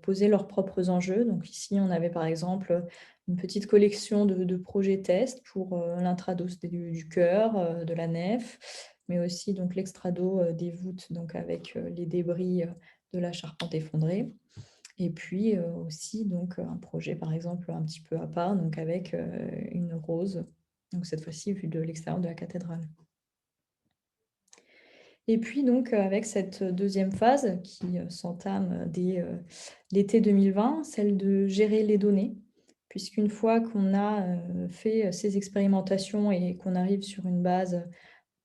poser leurs propres enjeux. Donc ici, on avait par exemple une petite collection de projets tests pour l'intrados du chœur, de la nef, mais aussi donc l'extrado des voûtes, donc avec les débris de la charpente effondrée. Et puis aussi donc un projet par exemple un petit peu à part, donc avec une rose, donc cette fois-ci vue de l'extérieur de la cathédrale. Et puis donc avec cette deuxième phase qui s'entame dès l'été 2020, celle de gérer les données, puisqu'une fois qu'on a fait ces expérimentations et qu'on arrive sur une base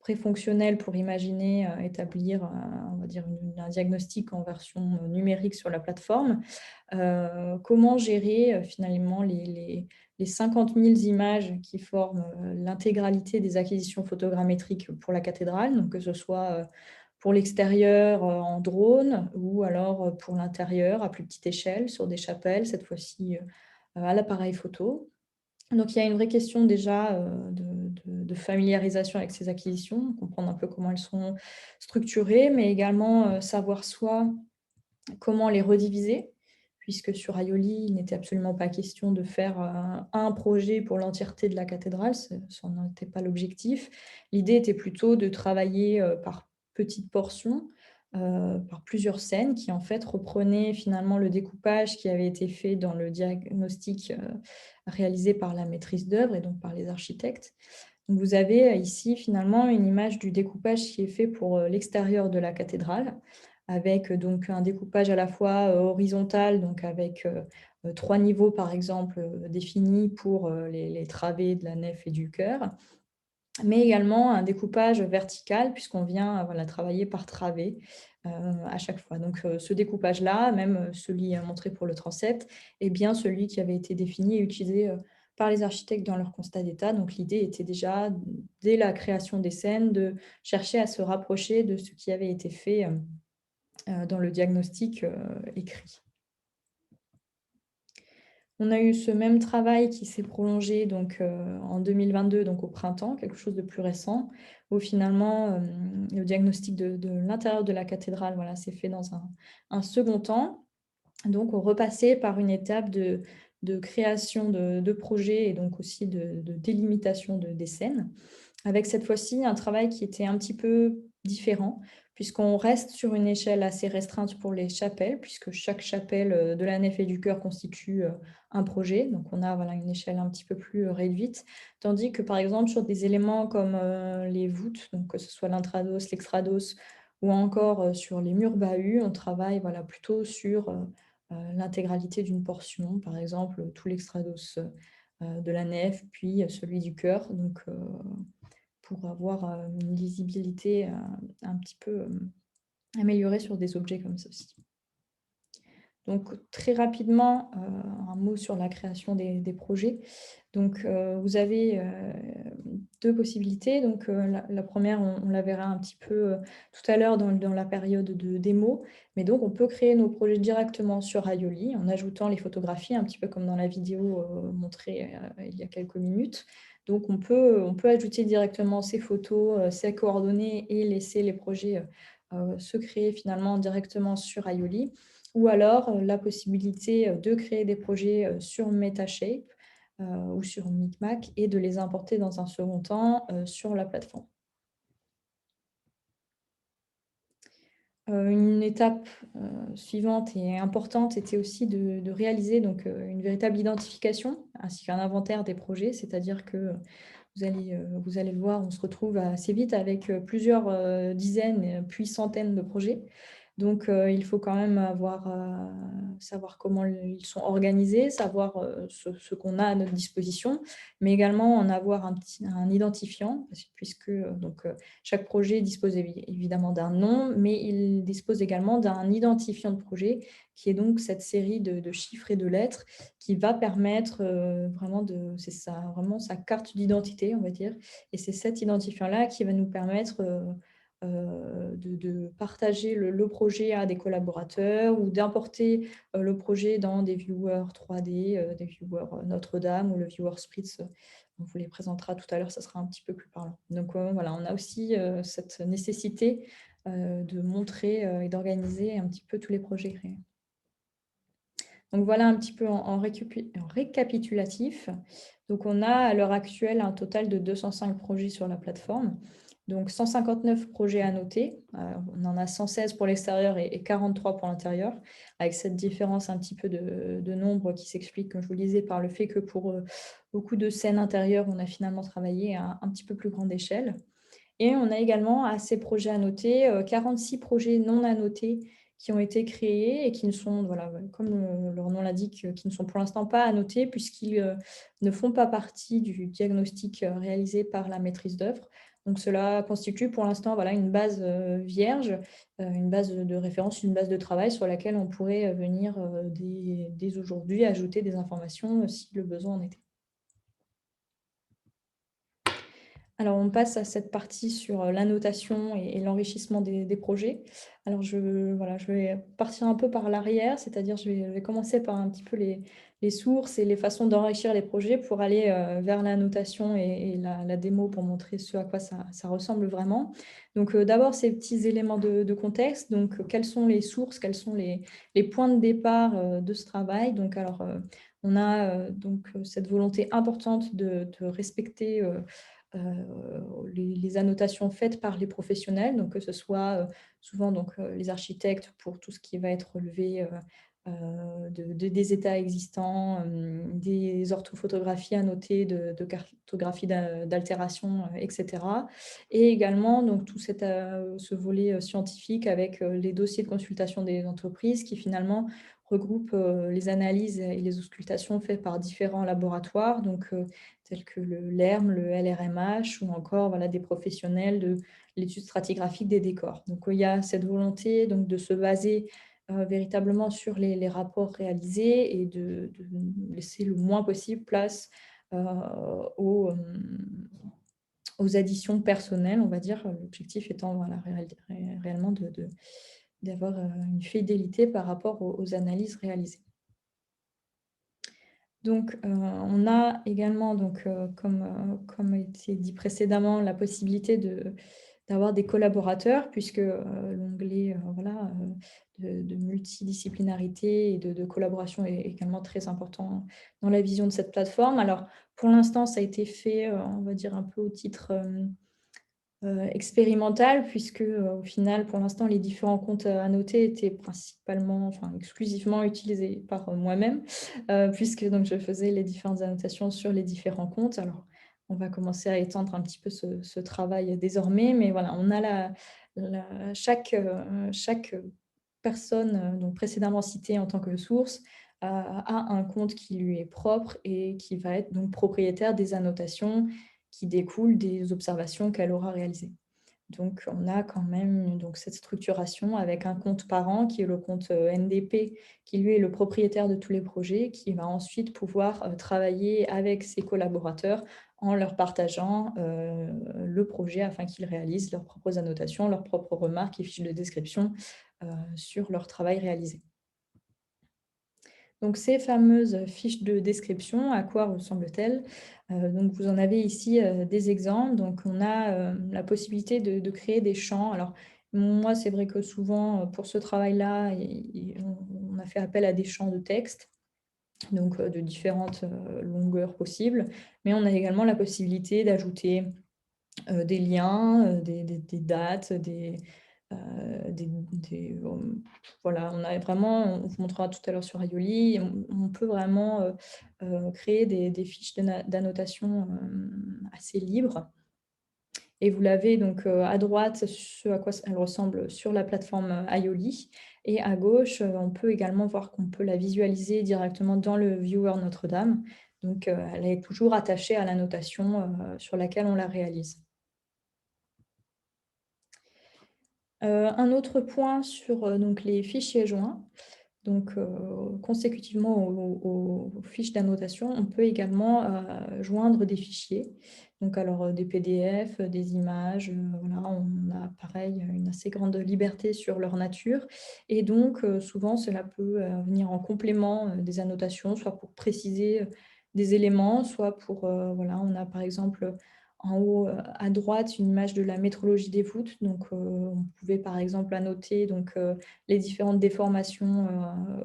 préfonctionnel pour imaginer établir on va dire un diagnostic en version numérique sur la plateforme. Comment gérer finalement les 50 000 images qui forment l'intégralité des acquisitions photogrammétriques pour la cathédrale, donc que ce soit pour l'extérieur en drone ou alors pour l'intérieur à plus petite échelle sur des chapelles, cette fois-ci à l'appareil photo. Donc, il y a une vraie question déjà de familiarisation avec ces acquisitions, comprendre un peu comment elles sont structurées, mais également savoir soit comment les rediviser, puisque sur Aioli, il n'était absolument pas question de faire un projet pour l'entièreté de la cathédrale, ça n'en était pas l'objectif. L'idée était plutôt de travailler par petites portions, par plusieurs scènes qui en fait reprenaient finalement le découpage qui avait été fait dans le diagnostic réalisé par la maîtrise d'œuvre et donc par les architectes. Donc vous avez ici finalement une image du découpage qui est fait pour l'extérieur de la cathédrale, avec donc un découpage à la fois horizontal, donc avec 3 niveaux par exemple définis pour les travées de la nef et du chœur, mais également un découpage vertical puisqu'on vient voilà, travailler par travée à chaque fois. Donc ce découpage-là, même celui montré pour le transept, est bien celui qui avait été défini et utilisé par les architectes dans leur constat d'état. Donc l'idée était déjà, dès la création des scènes, de chercher à se rapprocher de ce qui avait été fait dans le diagnostic écrit. On a eu ce même travail qui s'est prolongé donc, en 2022, donc au printemps, quelque chose de plus récent, où finalement le diagnostic de l'intérieur de la cathédrale voilà, s'est fait dans un second temps. Donc on repassait par une étape de création de projets et donc aussi de délimitation des scènes, avec cette fois-ci un travail qui était un petit peu différent, puisqu'on reste sur une échelle assez restreinte pour les chapelles, puisque chaque chapelle de la nef et du chœur constitue un projet. Donc on a voilà, une échelle un petit peu plus réduite, tandis que par exemple sur des éléments comme les voûtes, donc que ce soit l'intrados, l'extrados, ou encore sur les murs bahus, on travaille voilà, plutôt sur l'intégralité d'une portion, par exemple tout l'extrados de la nef, puis celui du chœur. Donc pour avoir une lisibilité un petit peu améliorée sur des objets comme ceci. Donc, très rapidement, un mot sur la création des projets. Donc, vous avez 2 possibilités. Donc, la première, on la verra un petit peu tout à l'heure dans la période de démo. Mais donc, on peut créer nos projets directement sur Aioli en ajoutant les photographies, un petit peu comme dans la vidéo montrée il y a quelques minutes. Donc, on peut ajouter directement ces photos, ces coordonnées et laisser les projets se créer finalement directement sur Aioli. Ou alors, la possibilité de créer des projets sur Metashape ou sur Micmac et de les importer dans un second temps sur la plateforme. Une étape suivante et importante était aussi de réaliser donc, une véritable identification ainsi qu'un inventaire des projets, c'est-à-dire que vous allez le voir, on se retrouve assez vite avec plusieurs dizaines puis centaines de projets. Donc, il faut quand même savoir comment ils sont organisés, savoir ce qu'on a à notre disposition, mais également en avoir un identifiant, puisque chaque projet dispose évidemment d'un nom, mais il dispose également d'un identifiant de projet, qui est donc cette série de chiffres et de lettres qui va permettre c'est ça, vraiment sa carte d'identité, on va dire. Et c'est cet identifiant-là qui va nous permettre de partager le projet à des collaborateurs ou d'importer le projet dans des viewers 3D, des viewers Notre-Dame ou le viewer Spritz. On vous les présentera tout à l'heure, ça sera un petit peu plus parlant. Donc voilà, on a aussi cette nécessité de montrer et d'organiser un petit peu tous les projets créés. Donc voilà un petit peu en récapitulatif. Donc on a à l'heure actuelle un total de 205 projets sur la plateforme. Donc 159 projets à noter. On en a 116 pour l'extérieur et 43 pour l'intérieur, avec cette différence un petit peu de nombre qui s'explique, comme je vous le disais, par le fait que pour beaucoup de scènes intérieures, on a finalement travaillé à un petit peu plus grande échelle. Et on a également à ces projets à noter 46 projets non annotés qui ont été créés et qui ne sont, voilà, comme leur nom l'indique, qui ne sont pour l'instant pas annotés puisqu'ils ne font pas partie du diagnostic réalisé par la maîtrise d'œuvre. Donc cela constitue pour l'instant voilà, une base vierge, une base de référence, une base de travail sur laquelle on pourrait venir dès aujourd'hui ajouter des informations si le besoin en était. Alors, on passe à cette partie sur l'annotation et l'enrichissement des projets. Alors, je vais partir un peu par l'arrière, c'est-à-dire je vais commencer par un petit peu les sources et les façons d'enrichir les projets pour aller vers l'annotation et la démo pour montrer ce à quoi ça ressemble vraiment. Donc, d'abord, ces petits éléments de contexte. Donc, quelles sont les sources, quels sont les points de départ de ce travail. Donc, alors, on a cette volonté importante de respecter les annotations faites par les professionnels, donc que ce soit souvent les architectes pour tout ce qui va être relevé des états existants, des orthophotographies annotées, de cartographie d'altération, etc. Et également donc, tout ce volet scientifique avec les dossiers de consultation des entreprises qui finalement regroupent les analyses et les auscultations faites par différents laboratoires, tels que l'ERM, le LRMH ou encore voilà, des professionnels de l'étude stratigraphique des décors. Donc, il y a cette volonté donc, de se baser véritablement sur les rapports réalisés et de laisser le moins possible place aux additions personnelles, on va dire. L'objectif étant voilà, réellement d'avoir une fidélité par rapport aux analyses réalisées. Donc, on a également, comme a été dit précédemment, la possibilité d'avoir des collaborateurs, puisque l'onglet de multidisciplinarité et de collaboration est également très important dans la vision de cette plateforme. Alors, pour l'instant, ça a été fait, on va dire, un peu au titre expérimental, puisque au final, pour l'instant, les différents comptes à noter étaient exclusivement utilisés par moi-même, puisque donc, je faisais les différentes annotations sur les différents comptes. Alors, on va commencer à étendre un petit peu ce travail désormais, mais voilà, on a chaque personne donc précédemment citée en tant que source a un compte qui lui est propre et qui va être donc propriétaire des annotations qui découlent des observations qu'elle aura réalisées. Donc, on a quand même donc, cette structuration avec un compte parent qui est le compte NDP, qui lui est le propriétaire de tous les projets, qui va ensuite pouvoir travailler avec ses collaborateurs en leur partageant le projet afin qu'ils réalisent leurs propres annotations, leurs propres remarques et fiches de description sur leur travail réalisé. Donc, ces fameuses fiches de description, à quoi ressemblent-elles? Donc, vous en avez ici des exemples. Donc, on a la possibilité de créer des champs. Alors, moi, c'est vrai que souvent, pour ce travail-là, on a fait appel à des champs de texte, donc de différentes longueurs possibles. Mais on a également la possibilité d'ajouter des liens, des dates, voilà, on a vraiment, on vous montrera tout à l'heure sur Aioli, on peut vraiment créer des fiches d'annotation assez libres. Et vous l'avez donc à droite, ce à quoi elle ressemble sur la plateforme Aioli. Et à gauche, on peut également voir qu'on peut la visualiser directement dans le viewer Notre-Dame. Donc, elle est toujours attachée à l'annotation sur laquelle on la réalise. Un autre point sur donc les fichiers joints. Donc, consécutivement aux fiches d'annotation, on peut également joindre des fichiers. Donc, alors des PDF, des images, voilà, on a pareil une assez grande liberté sur leur nature. Et donc, souvent, cela peut venir en complément des annotations, soit pour préciser des éléments, soit pour, voilà, on a par exemple en haut à droite une image de la métrologie des voûtes. Donc, on pouvait par exemple annoter donc, les différentes déformations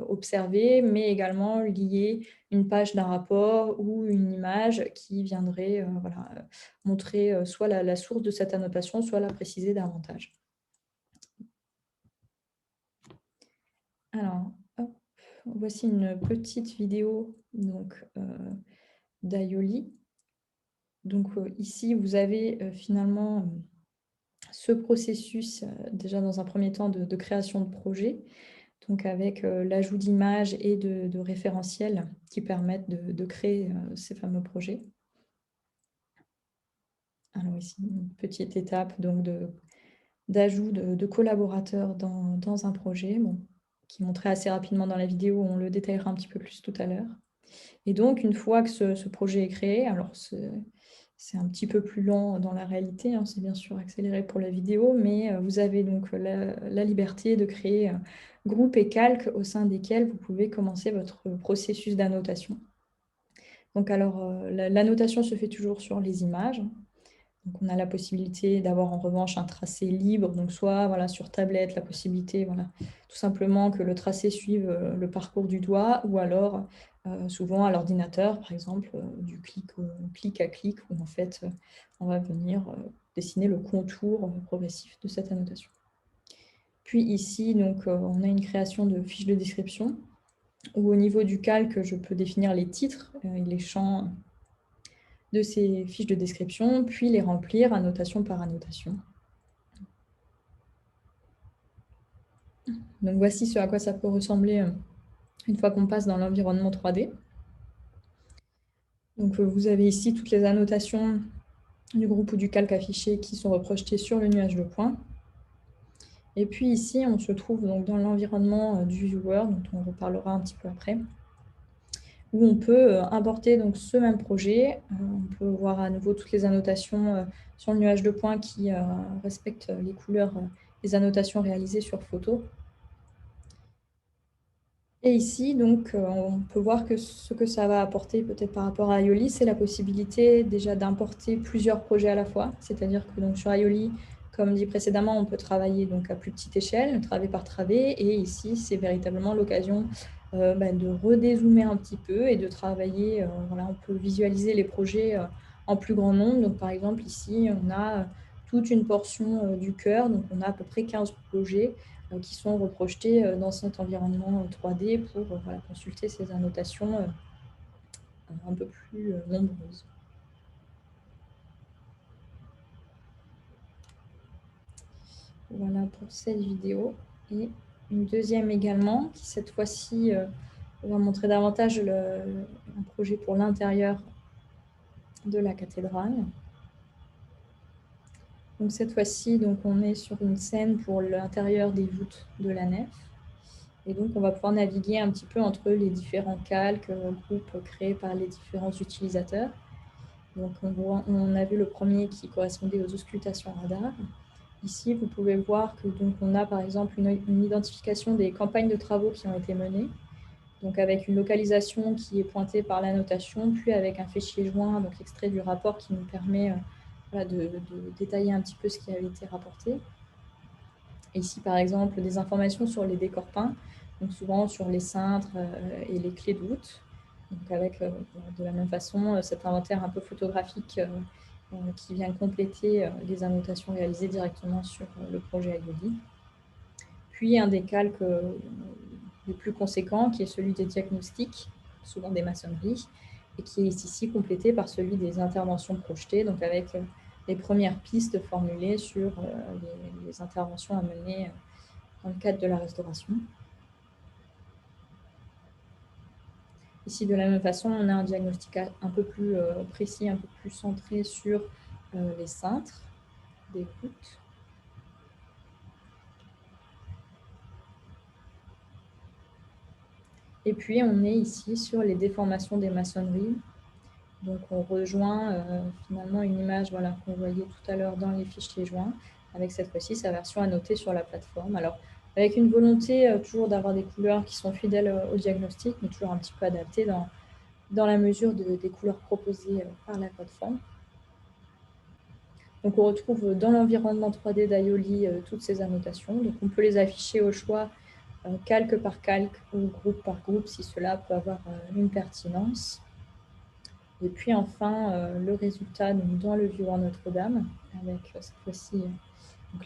observées, mais également lier une page d'un rapport ou une image qui viendrait voilà, montrer soit la source de cette annotation, soit la préciser davantage. Alors, hop, voici une petite vidéo d'Aioli. Donc ici, vous avez finalement ce processus, déjà dans un premier temps de création de projet, donc avec l'ajout d'images et de référentiels qui permettent de créer ces fameux projets. Alors ici, une petite étape donc d'ajout de collaborateurs dans un projet, bon, qui est montré assez rapidement dans la vidéo, on le détaillera un petit peu plus tout à l'heure. Et donc, une fois que ce projet est créé, alors c'est un petit peu plus lent dans la réalité, hein, c'est bien sûr accéléré pour la vidéo, mais vous avez donc la liberté de créer groupe et calque au sein desquels vous pouvez commencer votre processus d'annotation. Donc alors, l'annotation se fait toujours sur les images. Donc on a la possibilité d'avoir en revanche un tracé libre, donc soit voilà, sur tablette, la possibilité voilà, tout simplement que le tracé suive le parcours du doigt, ou alors souvent à l'ordinateur, par exemple, du clic à clic, où en fait on va venir dessiner le contour progressif de cette annotation. Puis ici, donc, on a une création de fiches de description, où au niveau du calque, je peux définir les titres et les champs de ces fiches de description, puis les remplir annotation par annotation. Donc voici ce à quoi ça peut ressembler une fois qu'on passe dans l'environnement 3D. Donc vous avez ici toutes les annotations du groupe ou du calque affiché qui sont reprojetées sur le nuage de points. Et puis ici, on se trouve donc dans l'environnement du viewer, dont on reparlera un petit peu après, où on peut importer donc ce même projet. On peut voir à nouveau toutes les annotations sur le nuage de points qui respectent les couleurs des annotations réalisées sur photo. Et ici, donc, on peut voir que ce que ça va apporter peut-être par rapport à Aioli, c'est la possibilité déjà d'importer plusieurs projets à la fois. C'est-à-dire que donc, sur Aioli, comme dit précédemment, on peut travailler donc, à plus petite échelle, travée par travée. Et ici, c'est véritablement l'occasion de redézoomer un petit peu et de travailler. Voilà, on peut visualiser les projets en plus grand nombre. Donc, par exemple, ici, on a toute une portion du cœur. Donc, on a à peu près 15 projets qui sont reprojetés dans cet environnement 3D pour voilà, consulter ces annotations un peu plus nombreuses. Voilà pour cette vidéo. Et une deuxième également, qui cette fois-ci va montrer davantage un projet pour l'intérieur de la cathédrale. Donc cette fois-ci, on est sur une scène pour l'intérieur des voûtes de la nef. Et donc, on va pouvoir naviguer un petit peu entre les différents calques, groupes créés par les différents utilisateurs. Donc, on a vu le premier qui correspondait aux auscultations radar. Ici, vous pouvez voir que on a par exemple une identification des campagnes de travaux qui ont été menées, donc avec une localisation qui est pointée par la notation, puis avec un fichier joint, donc extrait du rapport qui nous permet de détailler un petit peu ce qui avait été rapporté. Ici, par exemple, des informations sur les décors peints, donc souvent sur les cintres et les clés de voûte. Donc avec de la même façon cet inventaire un peu photographique qui vient compléter les annotations réalisées directement sur le projet Ayoli. Puis un des calques les plus conséquents qui est celui des diagnostics, souvent des maçonneries, et qui est ici complété par celui des interventions projetées, donc avec les premières pistes formulées sur les interventions à mener dans le cadre de la restauration. Ici, de la même façon, on a un diagnostic un peu plus précis, un peu plus centré sur les cintres des voûtes. Et puis, on est ici sur les déformations des maçonneries. Donc, on rejoint finalement une image qu'on voyait tout à l'heure dans les fichiers joints, avec cette fois-ci sa version annotée sur la plateforme. Alors, avec une volonté toujours d'avoir des couleurs qui sont fidèles au diagnostic, mais toujours un petit peu adaptées dans la mesure des couleurs proposées par la plateforme. Donc, on retrouve dans l'environnement 3D d'Aioli toutes ces annotations. Donc, on peut les afficher au choix calque par calque ou groupe par groupe si cela peut avoir une pertinence. Et puis enfin, le résultat dans le viewer Notre-Dame, avec cette fois-ci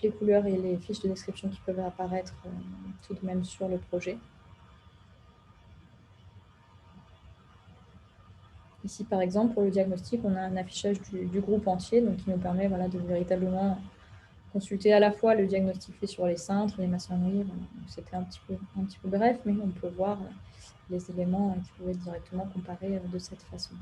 les couleurs et les fiches de description qui peuvent apparaître tout de même sur le projet. Ici, par exemple, pour le diagnostic, on a un affichage du groupe entier, donc qui nous permet de véritablement consulter à la fois le diagnostic fait sur les cintres, les maçonneries. C'était un petit peu bref, mais on peut voir les éléments qui peuvent être directement comparés de cette façon.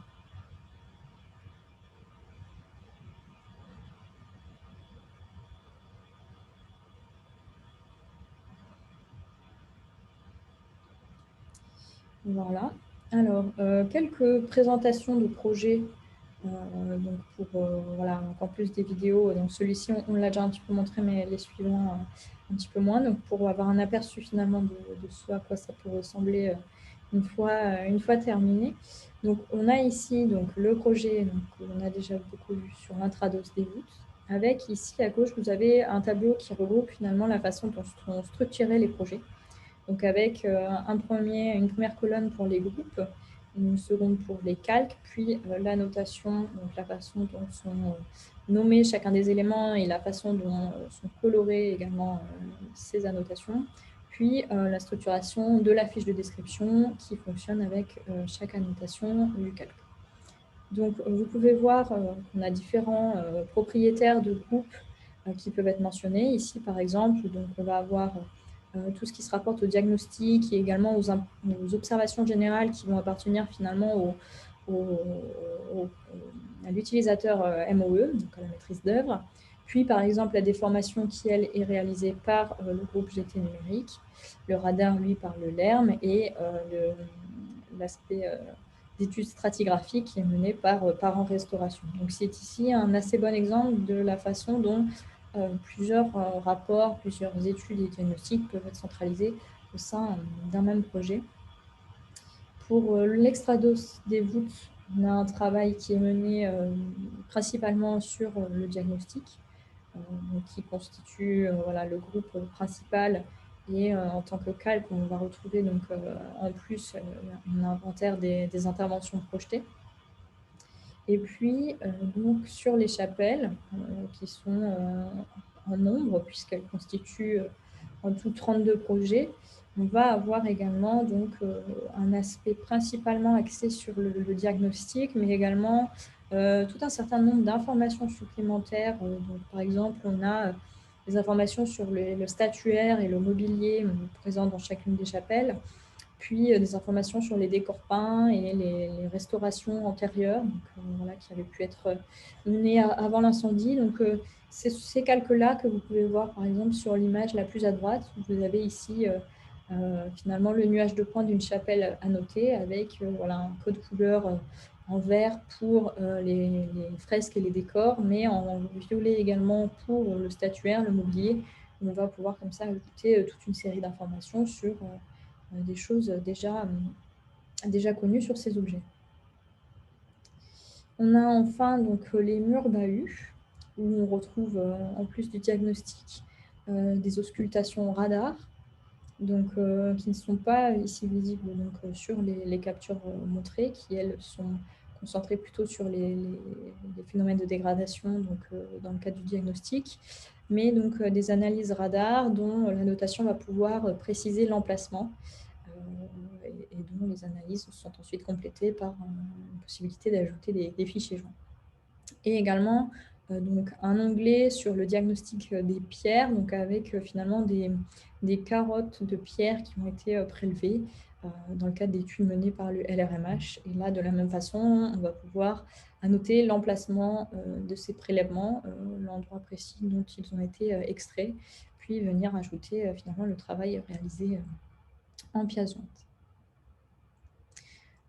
Voilà. Alors, quelques présentations de projets donc pour encore plus des vidéos. Donc celui-ci, on l'a déjà un petit peu montré, mais les suivants un petit peu moins. Donc pour avoir un aperçu finalement de ce à quoi ça peut ressembler une fois terminé. Donc on a ici donc, le projet qu'on a déjà beaucoup vu sur l'intrados des voûtes. Avec ici à gauche, vous avez un tableau qui regroupe finalement la façon dont on structurait les projets. Donc avec une première colonne pour les groupes, une seconde pour les calques, puis la notation, donc la façon dont sont nommés chacun des éléments et la façon dont sont colorées également ces annotations, puis la structuration de la fiche de description qui fonctionne avec chaque annotation du calque. Donc vous pouvez voir qu'on a différents propriétaires de groupes qui peuvent être mentionnés. Ici par exemple, donc, on va avoir tout ce qui se rapporte au diagnostic et également aux observations générales qui vont appartenir finalement à l'utilisateur MOE, donc à la maîtrise d'œuvre. Puis, par exemple, la déformation qui, elle, est réalisée par le groupe GT numérique, le radar, lui, par le LERM et l'aspect d'études stratigraphiques qui est mené par Parents Restauration. Donc, c'est ici un assez bon exemple de la façon dont plusieurs rapports, plusieurs études et diagnostics peuvent être centralisés au sein d'un même projet. Pour l'extrados des voûtes, on a un travail qui est mené principalement sur le diagnostic, qui constitue le groupe principal et en tant que calque, on va retrouver donc, en plus un inventaire des interventions projetées. Et puis, donc, sur les chapelles, qui sont en nombre, puisqu'elles constituent en tout 32 projets, on va avoir également donc, un aspect principalement axé sur le diagnostic, mais également tout un certain nombre d'informations supplémentaires. Donc, par exemple, on a des informations sur le statuaire et le mobilier présents dans chacune des chapelles. puis des informations sur les décors peints et les restaurations antérieures, donc, voilà, qui avaient pu être menées avant l'incendie. Donc, c'est ces calques-là que vous pouvez voir, par exemple, sur l'image la plus à droite. Vous avez ici finalement le nuage de points d'une chapelle annotée avec voilà, un code couleur en vert pour les fresques et les décors, mais en violet également pour le statuaire, le mobilier. On va pouvoir comme ça ajouter toute une série d'informations sur des choses déjà connues sur ces objets. On a enfin donc les murs bahut, où on retrouve en plus du diagnostic des auscultations radar, donc, qui ne sont pas ici visibles donc, sur les captures montrées, qui elles sont concentrées plutôt sur les phénomènes de dégradation donc, dans le cadre du diagnostic, mais donc des analyses radar dont la notation va pouvoir préciser l'emplacement et dont les analyses sont ensuite complétées par une possibilité d'ajouter des fichiers joints. Et également donc un onglet sur le diagnostic des pierres, donc avec finalement des carottes de pierres qui ont été prélevées dans le cadre d'études menées par le LRMH. Et là, de la même façon, on va pouvoir annoter l'emplacement de ces prélèvements, l'endroit précis dont ils ont été extraits, puis venir ajouter finalement le travail réalisé en pièce jointe.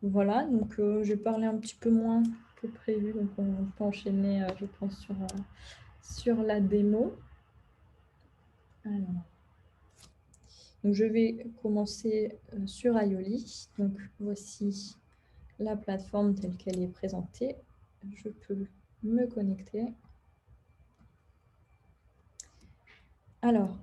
Voilà, donc je vais parler un petit peu moins que prévu, donc on peut enchaîner, je pense, sur la démo. Alors, donc je vais commencer sur Aioli. Donc voici la plateforme telle qu'elle est présentée. Je peux me connecter. Alors,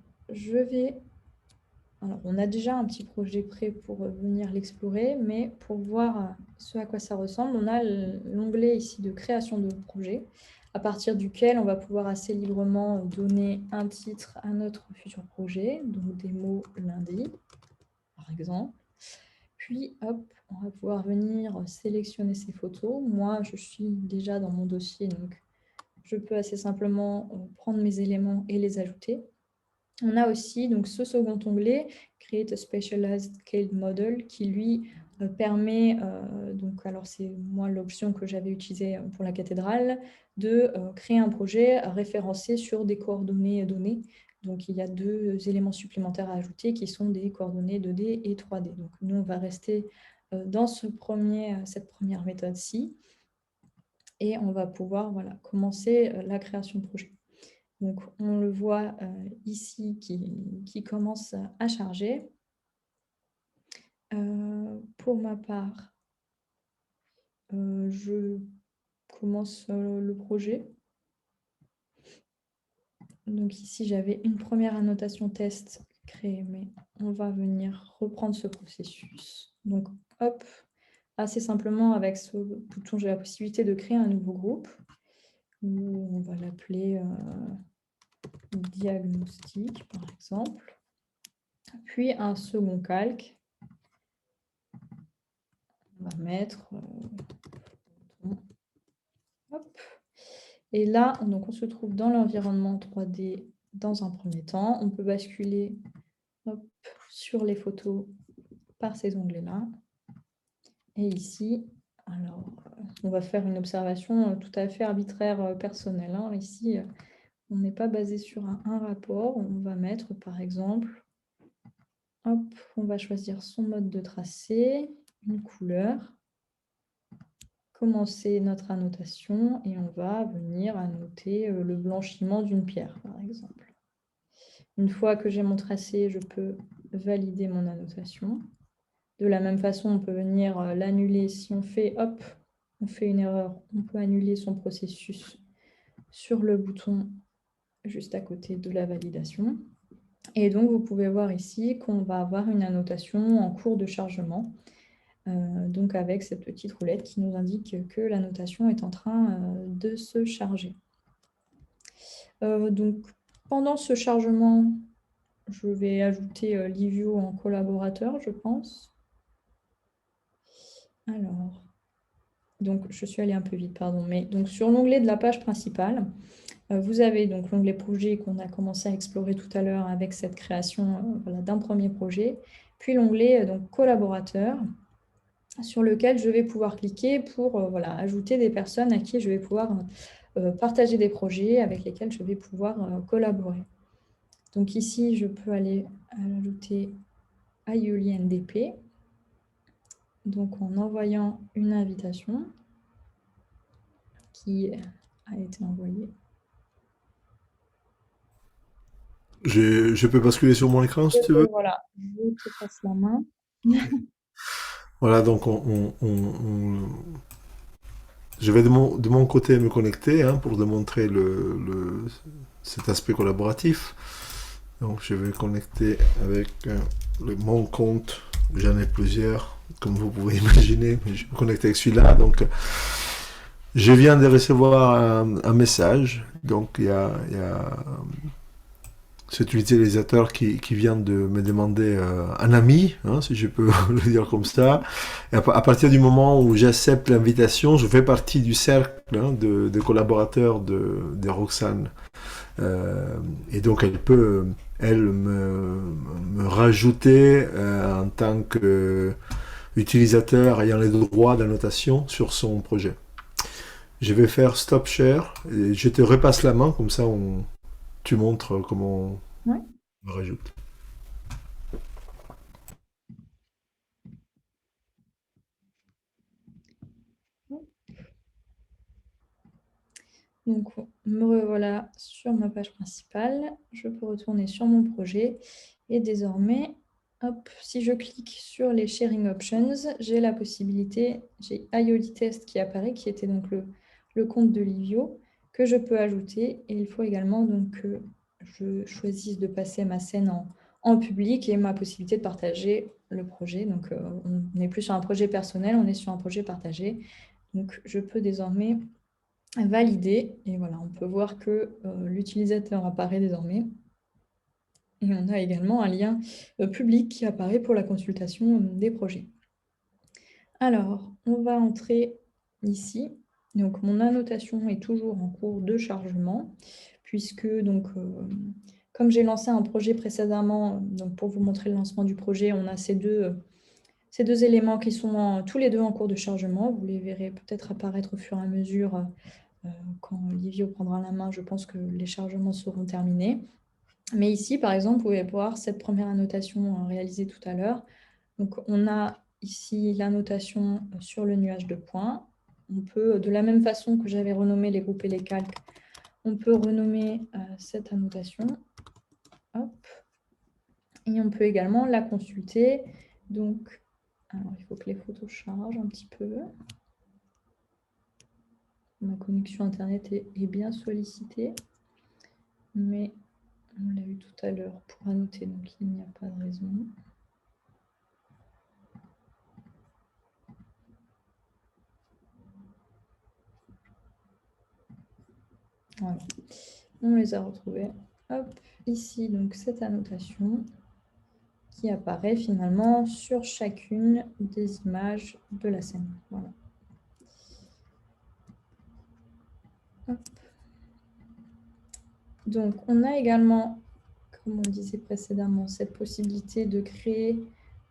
on a déjà un petit projet prêt pour venir l'explorer, mais pour voir ce à quoi ça ressemble, on a l'onglet ici de création de projet, à partir duquel on va pouvoir assez librement donner un titre à notre futur projet, donc démo lundi, par exemple. Puis, hop, on va pouvoir venir sélectionner ces photos. Moi, je suis déjà dans mon dossier, donc je peux assez simplement prendre mes éléments et les ajouter. On a aussi donc, ce second onglet, Create a Specialized Scaled Model, qui lui permet, donc alors c'est moi l'option que j'avais utilisée pour la cathédrale, de créer un projet référencé sur des coordonnées données. Donc il y a 2 éléments supplémentaires à ajouter qui sont des coordonnées 2D et 3D. Donc nous, on va rester dans cette première méthode-ci et on va pouvoir voilà, commencer la création de projet. Donc, on le voit ici qui commence à charger. Pour ma part, je commence le projet. Donc ici, j'avais une première annotation test créée, mais on va venir reprendre ce processus. Donc, hop, assez simplement avec ce bouton, j'ai la possibilité de créer un nouveau groupe. Où on va l'appeler diagnostic, par exemple. Puis un second calque. On va mettre hop. Et là, donc on se trouve dans l'environnement 3D dans un premier temps. On peut basculer hop, sur les photos par ces onglets-là. Et ici, alors, on va faire une observation tout à fait arbitraire personnelle. Hein. Ici, on n'est pas basé sur un rapport. On va mettre, par exemple, hop, on va choisir son mode de tracé, une couleur. Commencer notre annotation et on va venir annoter le blanchiment d'une pierre, par exemple. Une fois que j'ai mon tracé, je peux valider mon annotation. De la même façon, on peut venir l'annuler. Si on fait, hop, on fait une erreur, on peut annuler son processus sur le bouton juste à côté de la validation. Et donc, vous pouvez voir ici qu'on va avoir une annotation en cours de chargement. Donc avec cette petite roulette qui nous indique que la notation est en train de se charger. Donc pendant ce chargement, je vais ajouter Livio en collaborateur, je pense. Alors, donc je suis allée un peu vite, pardon, mais donc sur l'onglet de la page principale, vous avez donc l'onglet projet qu'on a commencé à explorer tout à l'heure avec cette création voilà, d'un premier projet. puis l'onglet donc collaborateurs, sur lequel je vais pouvoir cliquer pour voilà, ajouter des personnes à qui je vais pouvoir partager des projets avec lesquels je vais pouvoir collaborer. Donc ici, je peux aller ajouter Aioli NDP, donc en envoyant une invitation qui a été envoyée. Je peux basculer sur mon écran si tu veux. Voilà, je te passe la main. Voilà, donc je vais de mon côté me connecter hein, pour démontrer cet aspect collaboratif. Donc je vais connecter avec mon compte. J'en ai plusieurs, comme vous pouvez imaginer, mais je vais me connecter avec celui-là. Donc je viens de recevoir un message. Donc il y a cet utilisateur qui vient de me demander un ami, hein, si je peux le dire comme ça. Et à partir du moment où j'accepte l'invitation, je fais partie du cercle hein, de collaborateurs de Roxane. Et donc elle peut, elle, me rajouter en tant qu'utilisateur ayant les droits d'annotation sur son projet. Je vais faire Stop Share et je te repasse la main, comme ça tu montres comment Ouais. on rajoute. Donc, me revoilà sur ma page principale. Je peux retourner sur mon projet. Et désormais, hop, si je clique sur les Sharing Options, j'ai la possibilité, j'ai Aioli Test qui apparaît, qui était donc le compte de Livio, que je peux ajouter. Et il faut également donc, que je choisisse de passer ma scène en public et ma possibilité de partager le projet. Donc, on n'est plus sur un projet personnel, on est sur un projet partagé. Donc, je peux désormais valider. Et voilà, on peut voir que l'utilisateur apparaît désormais. Et on a également un lien public qui apparaît pour la consultation des projets. Alors, on va entrer ici. Donc, mon annotation est toujours en cours de chargement, puisque, donc, comme j'ai lancé un projet précédemment, donc pour vous montrer le lancement du projet, on a ces deux éléments qui sont tous les deux en cours de chargement. Vous les verrez peut-être apparaître au fur et à mesure quand Livio prendra la main. Je pense que les chargements seront terminés. Mais ici, par exemple, vous pouvez voir cette première annotation réalisée tout à l'heure. Donc, on a ici l'annotation sur le nuage de points. On peut, de la même façon que j'avais renommé les groupes et les calques, on peut renommer cette annotation. Hop. Et on peut également la consulter. Donc, alors, il faut que les photos chargent un petit peu. Ma connexion Internet est bien sollicitée. Mais on l'a eu tout à l'heure pour annoter, donc il n'y a pas de raison. Voilà, on les a retrouvés. Hop, ici, donc cette annotation qui apparaît finalement sur chacune des images de la scène. Voilà. Hop. Donc, on a également, comme on disait précédemment, cette possibilité de créer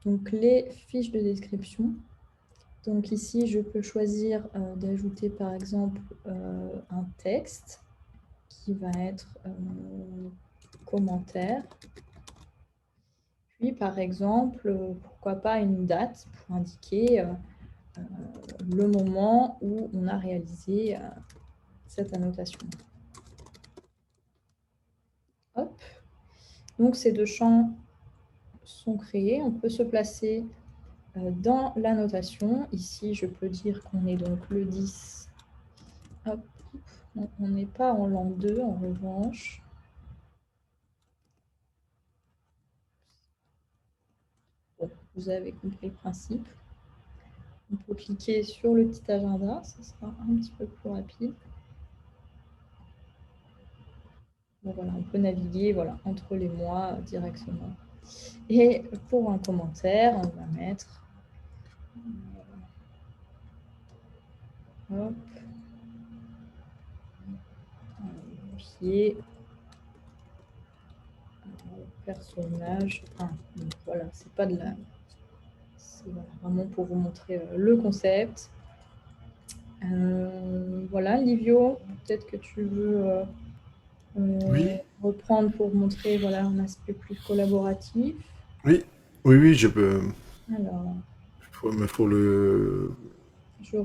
donc, les fiches de description. Donc ici, je peux choisir d'ajouter par exemple un texte qui va être commentaire. Puis par exemple, pourquoi pas une date pour indiquer le moment où on a réalisé cette annotation. Hop. Donc ces deux champs sont créés. On peut se placer dans l'annotation. Ici, je peux dire qu'on est donc le 10. Hop. On n'est pas en l'an 2 en revanche. Bon, vous avez compris le principe. On peut cliquer sur le petit agenda, ce sera un petit peu plus rapide. Bon, voilà, on peut naviguer voilà, entre les mois directement. Et pour un commentaire, on va mettre hop, pied. personnage. Enfin, donc voilà, c'est pas de la... C'est vraiment pour vous montrer le concept. Voilà, Livio, peut-être que tu veux Oui, reprendre pour montrer voilà, un aspect plus collaboratif. oui, oui, oui, je peux. Alors, Mais faut le. je,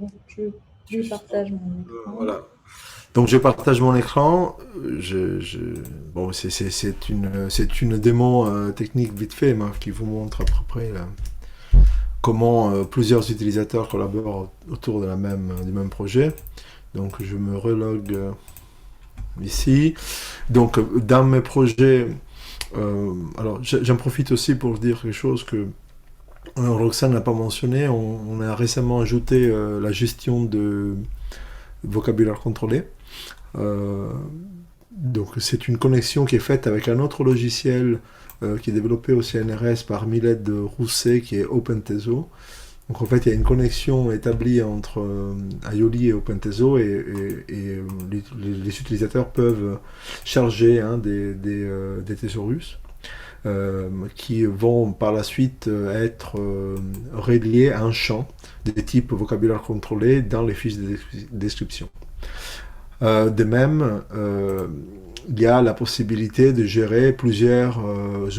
je partage mon écran. Voilà. Donc je partage mon écran. Bon, c'est une démo technique vite fait, mais qui vous montre à peu près comment plusieurs utilisateurs collaborent autour de du même projet. Donc je me relog ici. Donc dans mes projets, alors j'en profite aussi pour dire quelque chose que Roxane n'a pas mentionné. On a récemment ajouté la gestion de vocabulaire contrôlé. Donc c'est une connexion qui est faite avec un autre logiciel qui est développé au CNRS par Miled Rousset, qui est OpenTeso. Donc en fait, il y a une connexion établie entre Aioli et OpenTeso et les utilisateurs peuvent charger des thésaurus qui vont par la suite être reliés à un champ des types vocabulaire contrôlé dans les fiches de description. De même, il y a la possibilité de gérer plusieurs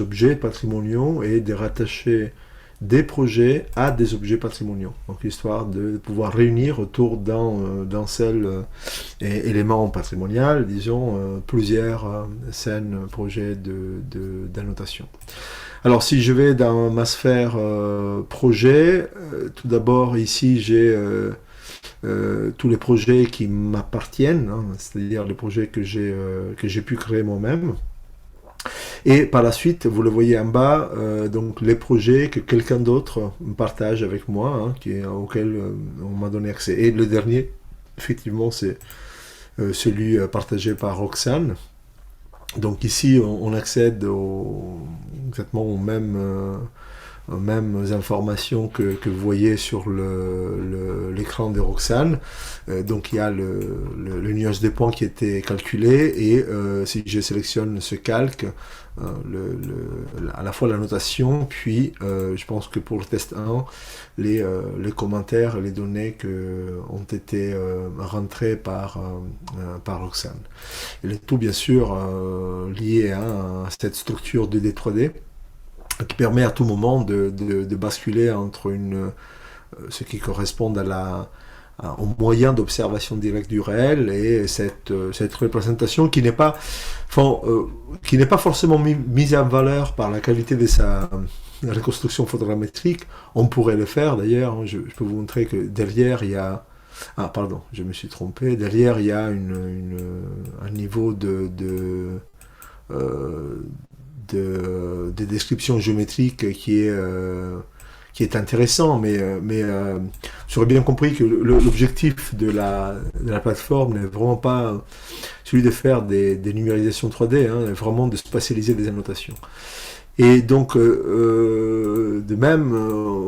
objets patrimoniaux et de rattacher des projets à des objets patrimoniaux. Donc, histoire de pouvoir réunir autour d'un seul élément patrimonial, disons, plusieurs scènes, projets d'annotation. Alors, si je vais dans ma sphère projet, tout d'abord, ici, j'ai tous les projets qui m'appartiennent, hein, c'est-à-dire les projets que j'ai pu créer moi-même. Et par la suite, vous le voyez en bas, donc les projets que quelqu'un d'autre partage avec moi, hein, auquel on m'a donné accès. Et le dernier, effectivement, c'est celui partagé par Roxane. Donc ici, on accède exactement aux mêmes informations que vous voyez sur l'écran de Roxane. Donc il y a le nuage des points qui était calculé et si je sélectionne ce calque, à la fois la notation, puis je pense que pour le test 1, les commentaires et les données ont été rentrés par Roxane. Et le tout bien sûr lié à cette structure 2D 3D qui permet à tout moment de basculer entre ce qui correspond au moyen d'observation directe du réel et cette représentation qui n'est pas forcément mise en valeur par la qualité de sa reconstruction photogrammétrique. On pourrait le faire d'ailleurs. Je peux vous montrer que derrière il y a... Ah pardon, je me suis trompé. Derrière il y a un niveau de description géométrique qui est intéressant, mais j'aurais bien compris que l'objectif de la plateforme n'est vraiment pas celui de faire des numérisations 3D, hein, vraiment de spatialiser des annotations. Et donc, de même,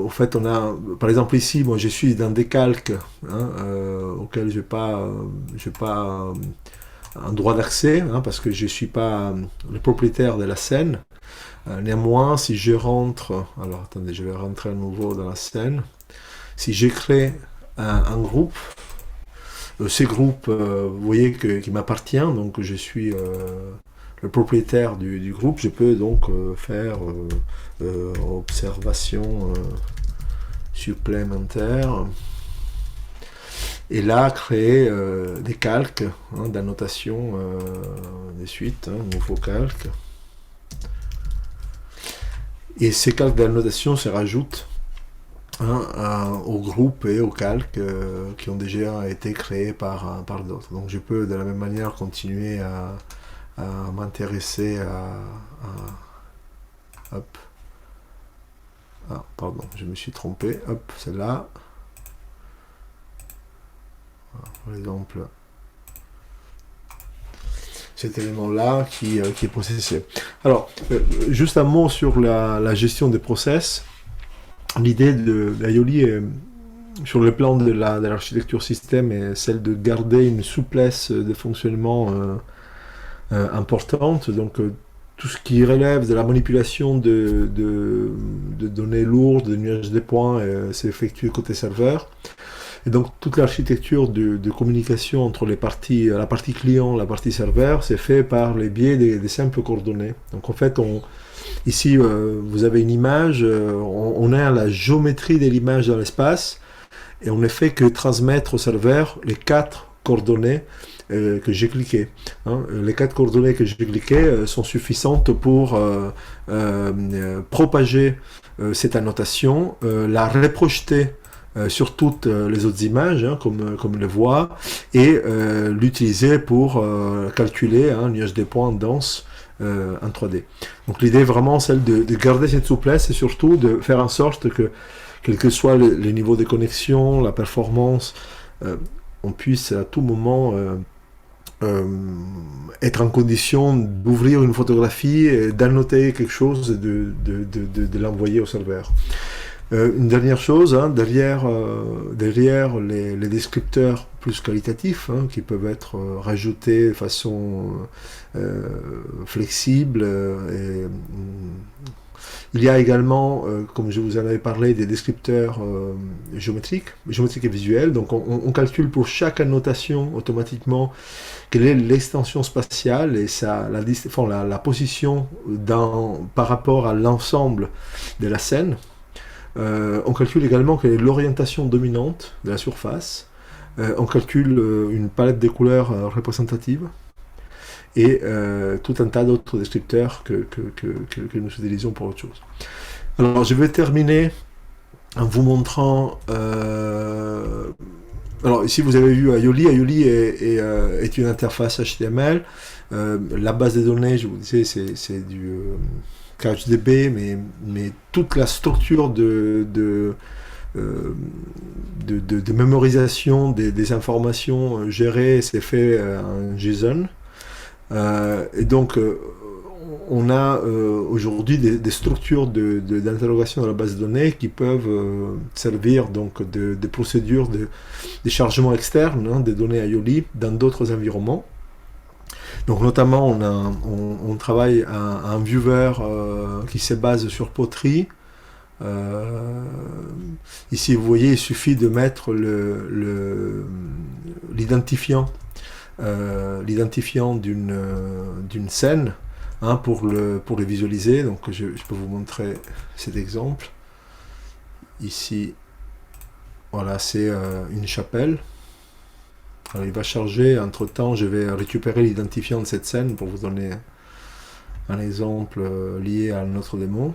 en fait, on a, par exemple ici, moi je suis dans des calques auxquels je n'ai pas un droit d'accès, hein, parce que je ne suis pas le propriétaire de la scène. Néanmoins, si je rentre, alors attendez, je vais rentrer à nouveau dans la scène. Si je crée un groupe, ces groupes, vous voyez qui m'appartient, donc je suis le propriétaire du groupe, je peux donc faire observation supplémentaire. Et là, créer des calques d'annotation des suites, nouveau calque. Et ces calques d'annotation se rajoutent aux groupes et aux calques qui ont déjà été créés par d'autres. Donc je peux de la même manière continuer à m'intéresser hop. Ah, pardon, je me suis trompé. Hop, celle-là. Par exemple, cet élément-là qui est processé. Alors, juste un mot sur la gestion des process. L'idée d'Aioli sur le plan de l'architecture système est celle de garder une souplesse de fonctionnement importante. Donc, tout ce qui relève de la manipulation de données lourdes, de nuages de points, c'est effectué côté serveur. Et donc toute l'architecture de communication entre la partie client, la partie serveur, c'est fait par les biais des simples coordonnées. Donc en fait, ici vous avez une image, on a la géométrie de l'image dans l'espace, et on ne fait que transmettre au serveur les 4 coordonnées que j'ai cliquées. Les 4 coordonnées que j'ai cliquées sont suffisantes pour propager cette annotation, la reprojeter sur toutes les autres images, comme on le voit, et l'utiliser pour calculer un nuage de points dense en 3D. Donc l'idée est vraiment celle de garder cette souplesse et surtout de faire en sorte que, quel que soit le niveau de connexion, la performance, on puisse à tout moment être en condition d'ouvrir une photographie, d'annoter quelque chose et de l'envoyer au serveur. Une dernière chose, derrière les descripteurs plus qualitatifs, qui peuvent être rajoutés de façon flexible, il y a également, comme je vous en avais parlé, des descripteurs géométriques et visuels. Donc on calcule pour chaque annotation automatiquement quelle est l'extension spatiale et la position par rapport à l'ensemble de la scène. On calcule également quelle est l'orientation dominante de la surface. On calcule une palette de couleurs représentative et tout un tas d'autres descripteurs que nous utilisons pour autre chose. Alors je vais terminer en vous montrant... alors ici vous avez vu Aioli. Aioli est une interface HTML. La base de données, je vous disais, c'est du... CouchDB, mais toute la structure de mémorisation des informations gérées, c'est fait en JSON. Et donc, on a aujourd'hui des structures d'interrogation dans la base de données qui peuvent servir donc de procédures de chargement externe des données Aioli dans d'autres environnements. Donc notamment, on travaille un viewer qui se base sur Pottery. Ici, vous voyez, il suffit de mettre l'identifiant d'une scène pour le visualiser. Donc je peux vous montrer cet exemple. Ici, voilà, c'est une chapelle. Alors, il va charger, entre-temps, je vais récupérer l'identifiant de cette scène pour vous donner un exemple lié à notre démo.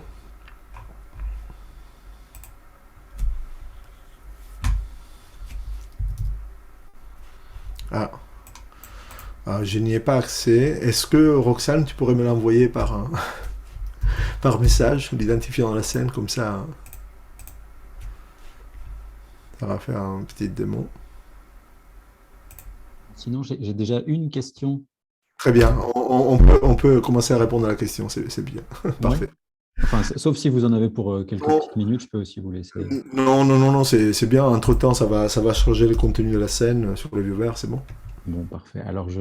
Ah, je n'y ai pas accès. Est-ce que, Roxane, tu pourrais me l'envoyer par message, l'identifiant de la scène, comme ça va faire une petite démo. Sinon, j'ai déjà une question. Très bien, on peut commencer à répondre à la question, c'est bien. Parfait. Ouais. Enfin, sauf si vous en avez pour quelques petites minutes, je peux aussi vous laisser. Non, c'est bien. Entre-temps, ça va charger le contenu de la scène sur le viewer, c'est bon. Bon, parfait. Alors, je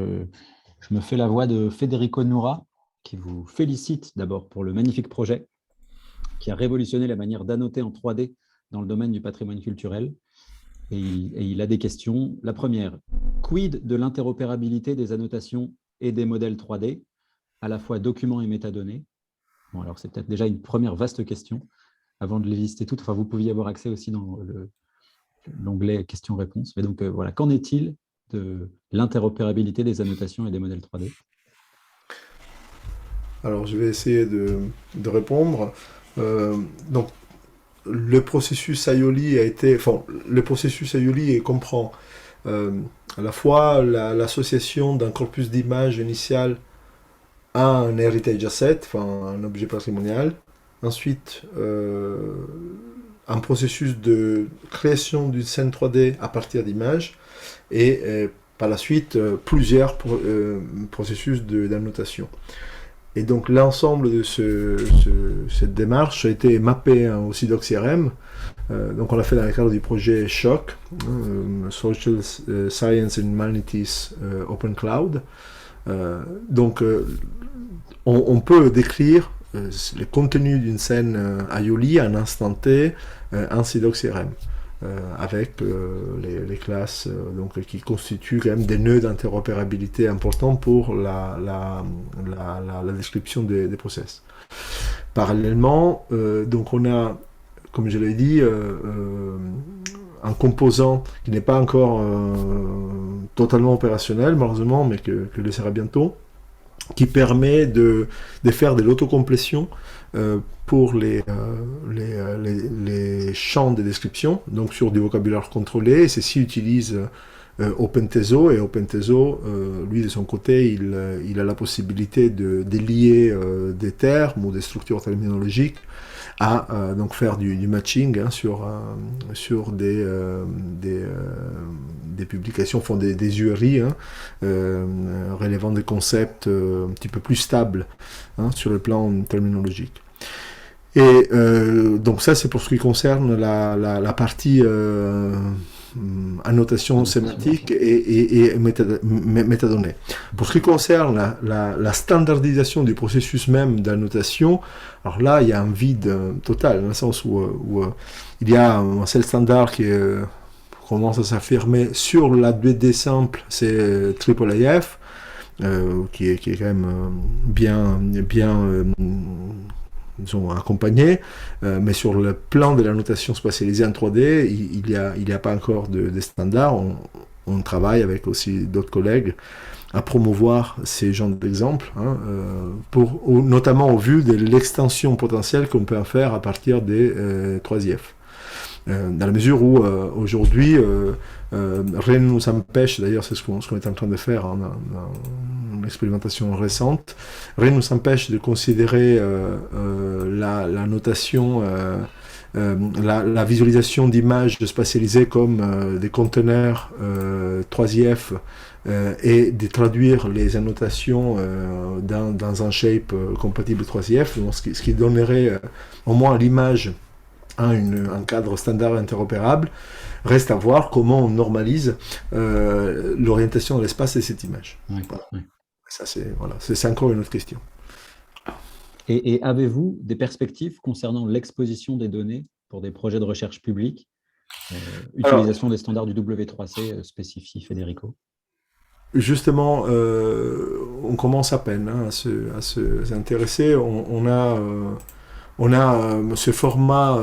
me fais la voix de Federico Noura, qui vous félicite d'abord pour le magnifique projet qui a révolutionné la manière d'annoter en 3D dans le domaine du patrimoine culturel. Et il a des questions. La première, quid de l'interopérabilité des annotations et des modèles 3D, à la fois documents et métadonnées? Bon, alors c'est peut-être déjà une première vaste question. Avant de les lister toutes, enfin, vous pouviez avoir accès aussi dans l'onglet questions-réponses. Mais donc voilà, qu'en est-il de l'interopérabilité des annotations et des modèles 3D? Alors je vais essayer de répondre. Donc le processus Aioli comprend à la fois l'association d'un corpus d'images initial à un heritage asset, un objet patrimonial. Ensuite, un processus de création d'une scène 3D à partir d'images. Et par la suite, plusieurs processus d'annotation. Et donc l'ensemble de cette démarche a été mappé au SIDOC CRM. Donc on l'a fait dans le cadre du projet SHOC, Social Science and Humanities Open Cloud. Donc, on peut décrire le contenu d'une scène Aioli à un instant T en Sidox-CRM. Avec les classes donc, qui constituent quand même des nœuds d'interopérabilité importants pour la description des process. Parallèlement, donc on a, comme je l'ai dit, un composant qui n'est pas encore totalement opérationnel, malheureusement, mais que le sera bientôt, qui permet de faire de l'autocomplétion pour les champs de description, donc sur du vocabulaire contrôlé. Et ceci utilise OpenTeso, et OpenTeso, lui de son côté, il a la possibilité de lier des termes ou des structures terminologiques à donc faire du matching sur des publications, enfin des URI relevant des concepts un petit peu plus stables sur le plan terminologique. Et donc ça, c'est pour ce qui concerne la partie annotation sémantique et métadonnées. Pour ce qui concerne la standardisation du processus même d'annotation, alors là, il y a un vide total, dans le sens où il y a un seul standard qui commence à s'affirmer sur la 2D simple, c'est IIIF, qui est quand même bien disons, accompagné, mais sur le plan de la notation spatialisée en 3D, il n'y a pas encore de standard. On travaille avec aussi d'autres collègues à promouvoir ces genres d'exemples, notamment au vu de l'extension potentielle qu'on peut en faire à partir des 3IF. Dans la mesure où aujourd'hui, rien ne nous empêche, d'ailleurs c'est ce qu'on est en train de faire dans une expérimentation récente, rien ne nous empêche de considérer la notation, la visualisation d'images spatialisées comme des conteneurs 3IF et de traduire les annotations dans un shape compatible 3IF, donc ce qui donnerait au moins à l'image un cadre standard interopérable. Reste à voir comment on normalise l'orientation de l'espace de cette image. Oui, voilà. oui. Ça, c'est encore une autre question. Et avez-vous des perspectives concernant l'exposition des données pour des projets de recherche publique, utilisation des standards du W3C spécifie Federico? Justement, on commence à peine à s'intéresser. On a ce format,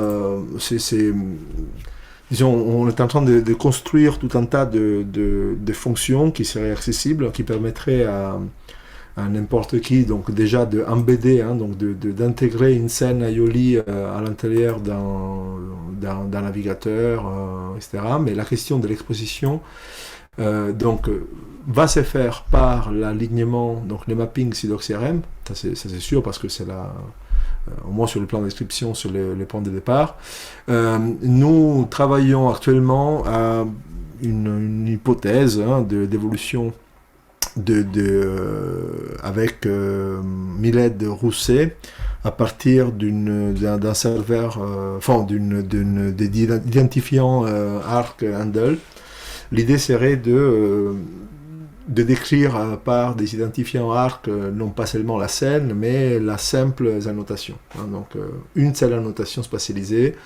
disons, on est en train de construire tout un tas de fonctions qui seraient accessibles, qui permettraient à n'importe qui, donc déjà d'embedder, donc d'intégrer une scène Aioli à l'intérieur d'un navigateur, etc. Mais la question de l'exposition va se faire par l'alignement, donc les mappings Sidox-CRM, ça c'est sûr, parce que c'est au moins sur le plan de description, sur les points de départ. Nous travaillons actuellement à une hypothèse d'évolution avec Miled Rousset à partir d'un serveur, d'identifiant ARC Handle. L'idée serait de décrire par des identifiants ARC non pas seulement la scène, mais la simple annotation. Donc une seule annotation spatialisée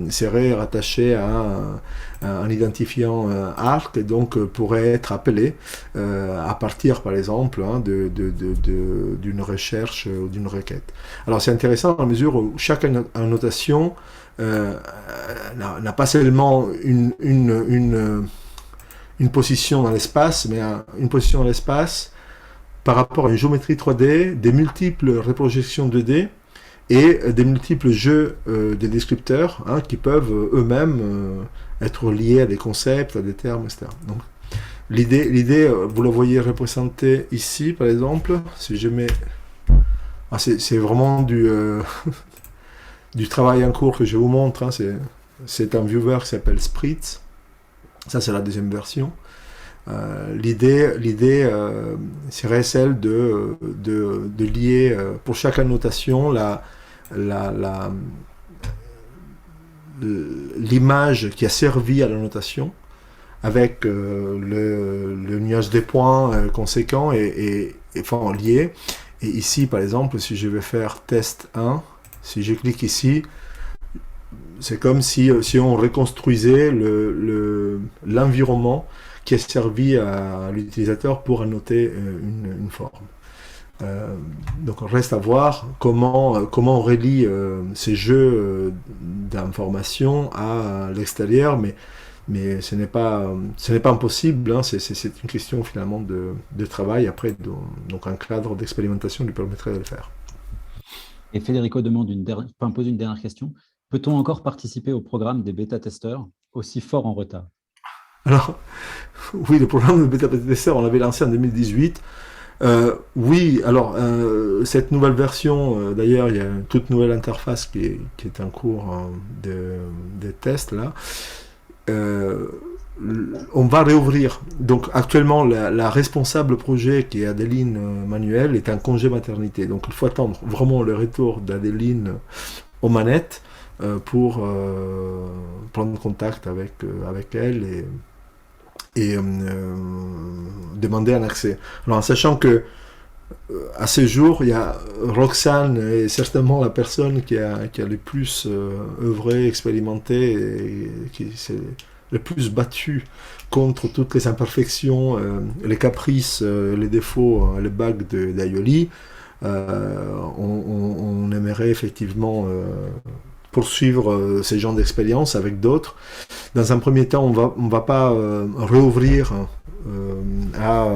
serait rattachée à un identifiant ARC et donc pourrait être appelée à partir par exemple d'une recherche ou d'une requête. Alors c'est intéressant dans la mesure où chaque annotation n'a pas seulement une position dans l'espace, mais une position dans l'espace par rapport à une géométrie 3D, des multiples reprojections 2D et des multiples jeux de descripteurs qui peuvent eux-mêmes être liés à des concepts, à des termes, etc. Donc, l'idée, vous la voyez représentée ici, par exemple, si je mets... c'est vraiment du travail en cours que je vous montre, c'est un viewer qui s'appelle Spritz. Ça, c'est la deuxième version. L'idée serait celle de lier pour chaque annotation l'image qui a servi à l'annotation avec le nuage des points conséquent et enfin, lié. Et ici, par exemple, si je vais faire test 1, si je clique ici, c'est comme si on reconstruisait l'environnement qui a servi à l'utilisateur pour annoter une forme. Donc, il reste à voir comment on relie ces jeux d'informations à l'extérieur, mais ce n'est pas impossible, hein. C'est une question finalement de travail. Après, donc un cadre d'expérimentation lui permettrait de le faire. Et Federico pose une dernière question. Peut-on encore participer au programme des bêta-testeurs aussi fort en retard? Alors, oui, le programme de bêta-testeurs, on l'avait lancé en 2018. Oui, alors cette nouvelle version, d'ailleurs, il y a une toute nouvelle interface qui est en cours de tests là. On va réouvrir. Donc actuellement, la responsable projet qui est Adeline Manuel est en congé maternité. Donc il faut attendre vraiment le retour d'Adeline aux manettes pour prendre contact avec elle et demander un accès. Alors en sachant que à ce jour, il y a Roxane est certainement la personne qui a le plus œuvré, expérimenté et qui s'est le plus battu contre toutes les imperfections, les caprices, les défauts, les bugs d'Aioli. On aimerait effectivement poursuivre ces genres d'expériences avec d'autres. Dans un premier temps, on va pas réouvrir à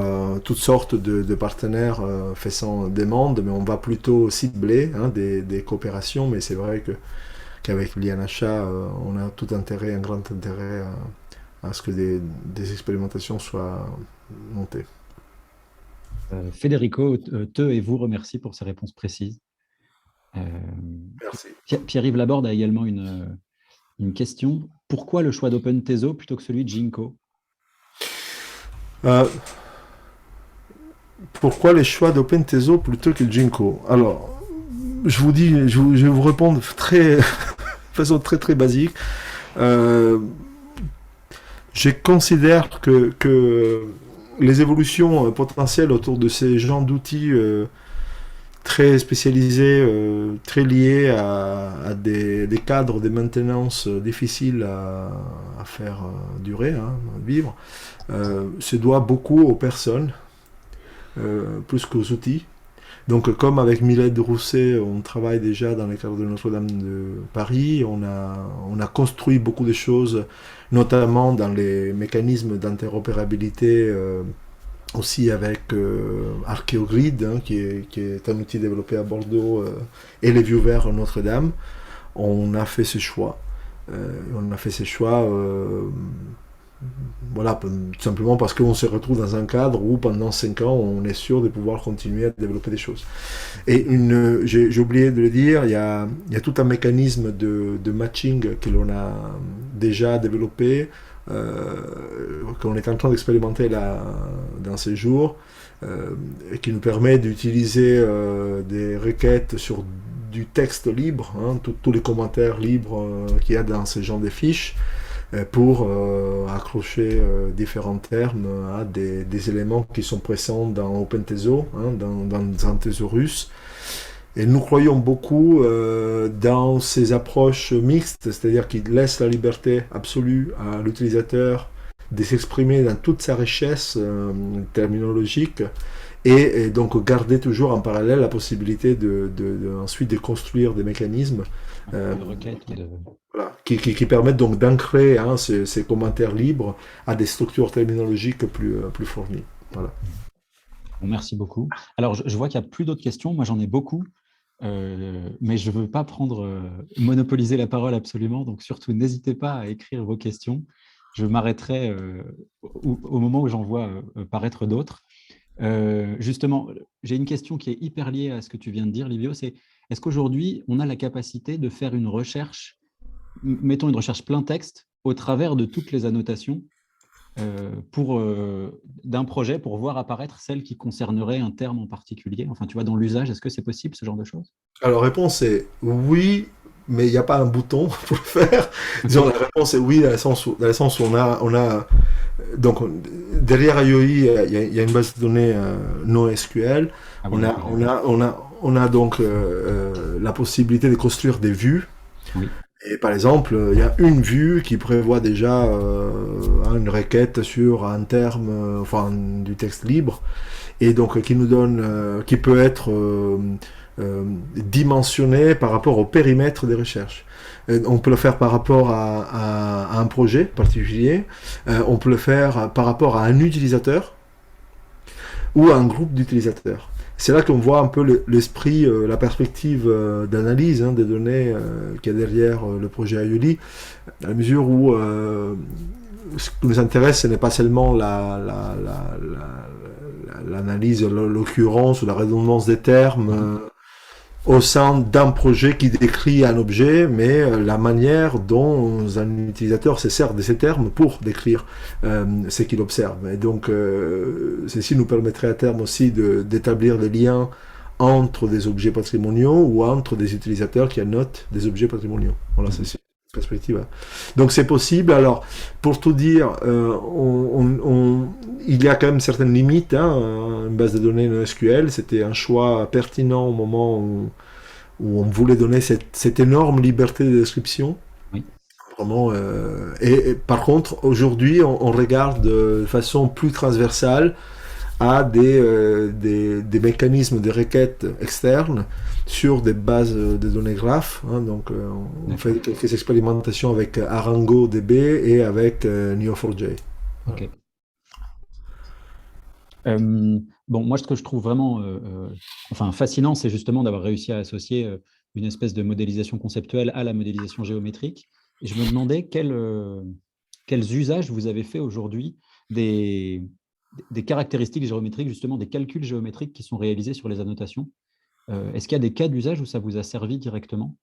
toutes sortes de partenaires faisant demande, mais on va plutôt cibler des coopérations. Mais c'est vrai qu'avec l'INHA, on a tout intérêt, un grand intérêt à ce que des expérimentations soient montées. Federico, te et vous remercie pour ces réponses précises. Merci. Pierre-Yves Laborde a également une question. Pourquoi le choix d'OpenTeso plutôt que celui de Ginkgo? Pourquoi les choix d'OpenTeso plutôt que Ginkgo? Alors, je vais vous répondre de façon très très basique. Je considère que les évolutions potentielles autour de ces genres d'outils très spécialisés, très liés à des cadres de maintenance difficiles à faire durer, à vivre, se doit beaucoup aux personnes, plus qu'aux outils. Donc, comme avec Milette de Rousset, on travaille déjà dans le cadre de Notre-Dame de Paris, on a construit beaucoup de choses, notamment dans les mécanismes d'interopérabilité, aussi avec Archeogrid, qui est un outil développé à Bordeaux, et les viewers Notre-Dame. On a fait ce choix. Voilà, tout simplement parce qu'on se retrouve dans un cadre où pendant 5 ans, on est sûr de pouvoir continuer à développer des choses. Et j'ai oublié de le dire, il y a tout un mécanisme de matching que l'on a déjà développé, qu'on est en train d'expérimenter là dans ces jours, et qui nous permet d'utiliser des requêtes sur du texte libre, tous les commentaires libres qu'il y a dans ce genre de fiches, pour accrocher différents termes à des éléments qui sont présents dans OpenTeso, dans un thésaurus. Et nous croyons beaucoup dans ces approches mixtes, c'est-à-dire qui laissent la liberté absolue à l'utilisateur de s'exprimer dans toute sa richesse terminologique, et donc garder toujours en parallèle la possibilité ensuite de construire des mécanismes voilà, qui permettent donc d'ancrer ces commentaires libres à des structures terminologiques plus fournies. Voilà. Bon, merci beaucoup. Alors, je vois qu'il n'y a plus d'autres questions. Moi, j'en ai beaucoup, mais je ne veux pas monopoliser la parole absolument. Donc, surtout, n'hésitez pas à écrire vos questions. Je m'arrêterai au moment où j'en vois paraître d'autres. Justement, j'ai une question qui est hyper liée à ce que tu viens de dire, Livio. C'est, est-ce qu'aujourd'hui, on a la capacité de faire une recherche, mettons une recherche plein texte, au travers de toutes les annotations d'un projet pour voir apparaître celle qui concernerait un terme en particulier? Enfin, tu vois, dans l'usage, est-ce que c'est possible, ce genre de choses? Alors, la réponse est oui, mais il n'y a pas un bouton pour le faire. Disons, la réponse est oui, dans le sens où donc, derrière IOI, il y a une base de données NoSQL. Ah oui, On a, d'accord. on a donc la possibilité de construire des vues. Oui, Et par exemple, il y a une vue qui prévoit déjà une requête sur un terme, enfin du texte libre, et donc qui nous donne, qui peut être dimensionné par rapport au périmètre des recherches. On peut le faire par rapport à un projet particulier, on peut le faire par rapport à un utilisateur ou à un groupe d'utilisateurs. C'est là qu'on voit un peu l'esprit, la perspective d'analyse des données qu'il y a derrière le projet IOLI, à la mesure où ce qui nous intéresse, ce n'est pas seulement l'analyse, l'occurrence ou la redondance des termes au sein d'un projet qui décrit un objet, mais la manière dont un utilisateur se sert de ces termes pour décrire ce qu'il observe. Et donc, ceci nous permettrait à terme aussi d'établir des liens entre des objets patrimoniaux ou entre des utilisateurs qui annotent des objets patrimoniaux. Voilà, c'est une perspective. Hein. Donc, c'est possible. Alors, pour tout dire, il y a quand même certaines limites. Hein, une base de données NoSQL, c'était un choix pertinent au moment où on voulait donner cette énorme liberté de description. oui, Vraiment, et par contre, aujourd'hui, on regarde de façon plus transversale à des mécanismes de requête externes sur des bases de données graphes. Hein, donc, on fait quelques expérimentations avec ArangoDB et avec Neo4j. ok. Bon, moi, ce que je trouve vraiment enfin, fascinant, c'est justement d'avoir réussi à associer une espèce de modélisation conceptuelle à la modélisation géométrique. Et je me demandais quels usages vous avez fait aujourd'hui des caractéristiques géométriques, justement des calculs géométriques qui sont réalisés sur les annotations. Est-ce qu'il y a des cas d'usage où ça vous a servi directement?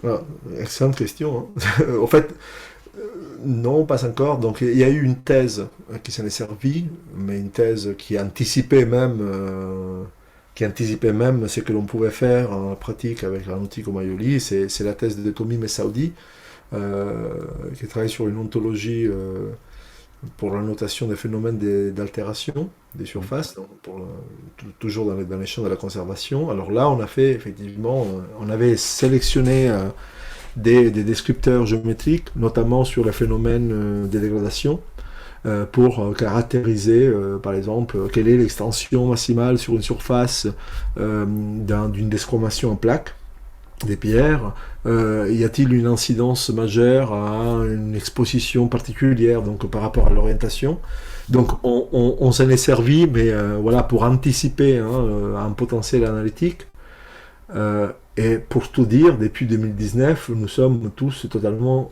Ah, excellente question. Hein. En fait, non, pas encore. Donc, il y a eu une thèse qui s'en est servie, mais une thèse qui anticipait même ce que l'on pouvait faire en pratique avec un outil comme Aioli. C'est la thèse de Tommy Messaoudi, qui travaille sur une ontologie pour la notation des phénomènes d'altération des surfaces, donc toujours dans les champs de la conservation. Alors là, on a fait effectivement, on avait sélectionné des descripteurs géométriques, notamment sur les phénomènes de dégradation, pour caractériser, par exemple, quelle est l'extension maximale sur une surface d'une déchromation en plaques des pierres, y a-t-il une incidence majeure à une exposition particulière, donc par rapport à l'orientation. Donc on s'en est servi, mais voilà, pour anticiper un potentiel analytique. Et pour tout dire, depuis 2019, nous sommes tous totalement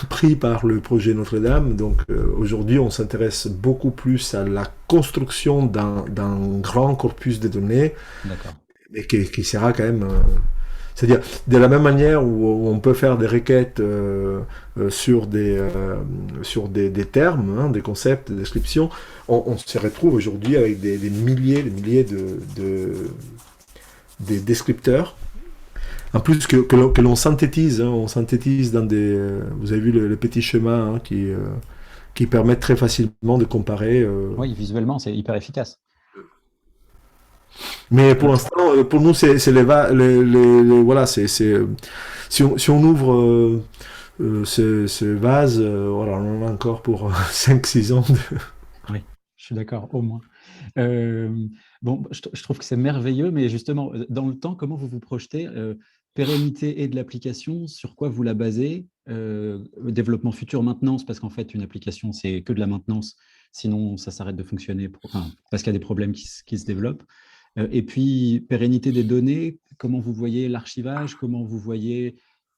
pris par le projet Notre-Dame. Donc aujourd'hui, on s'intéresse beaucoup plus à la construction d'un grand corpus de données, mais qui sera quand même... c'est-à-dire, de la même manière où on peut faire des requêtes sur des termes, hein, des concepts, des descriptions, on se retrouve aujourd'hui avec des milliers de descripteurs. En plus que l'on synthétise, hein, on synthétise dans des... vous avez vu le petit schéma hein, qui permet très facilement de comparer. Oui, visuellement, c'est hyper efficace. Mais pour l'instant, pour nous, c'est voilà, si on ouvre ce vase, voilà, on en a encore pour 5-6 ans. Oui, je suis d'accord, au moins. Bon, je trouve que c'est merveilleux, mais justement, dans le temps, comment vous vous projetez pérennité et de l'application, sur quoi vous la basez développement futur, maintenance, parce qu'en fait, une application, c'est que de la maintenance, sinon ça s'arrête de fonctionner, parce qu'il y a des problèmes qui se développent. Et puis, pérennité des données, comment vous voyez l'archivage, comment vous voyez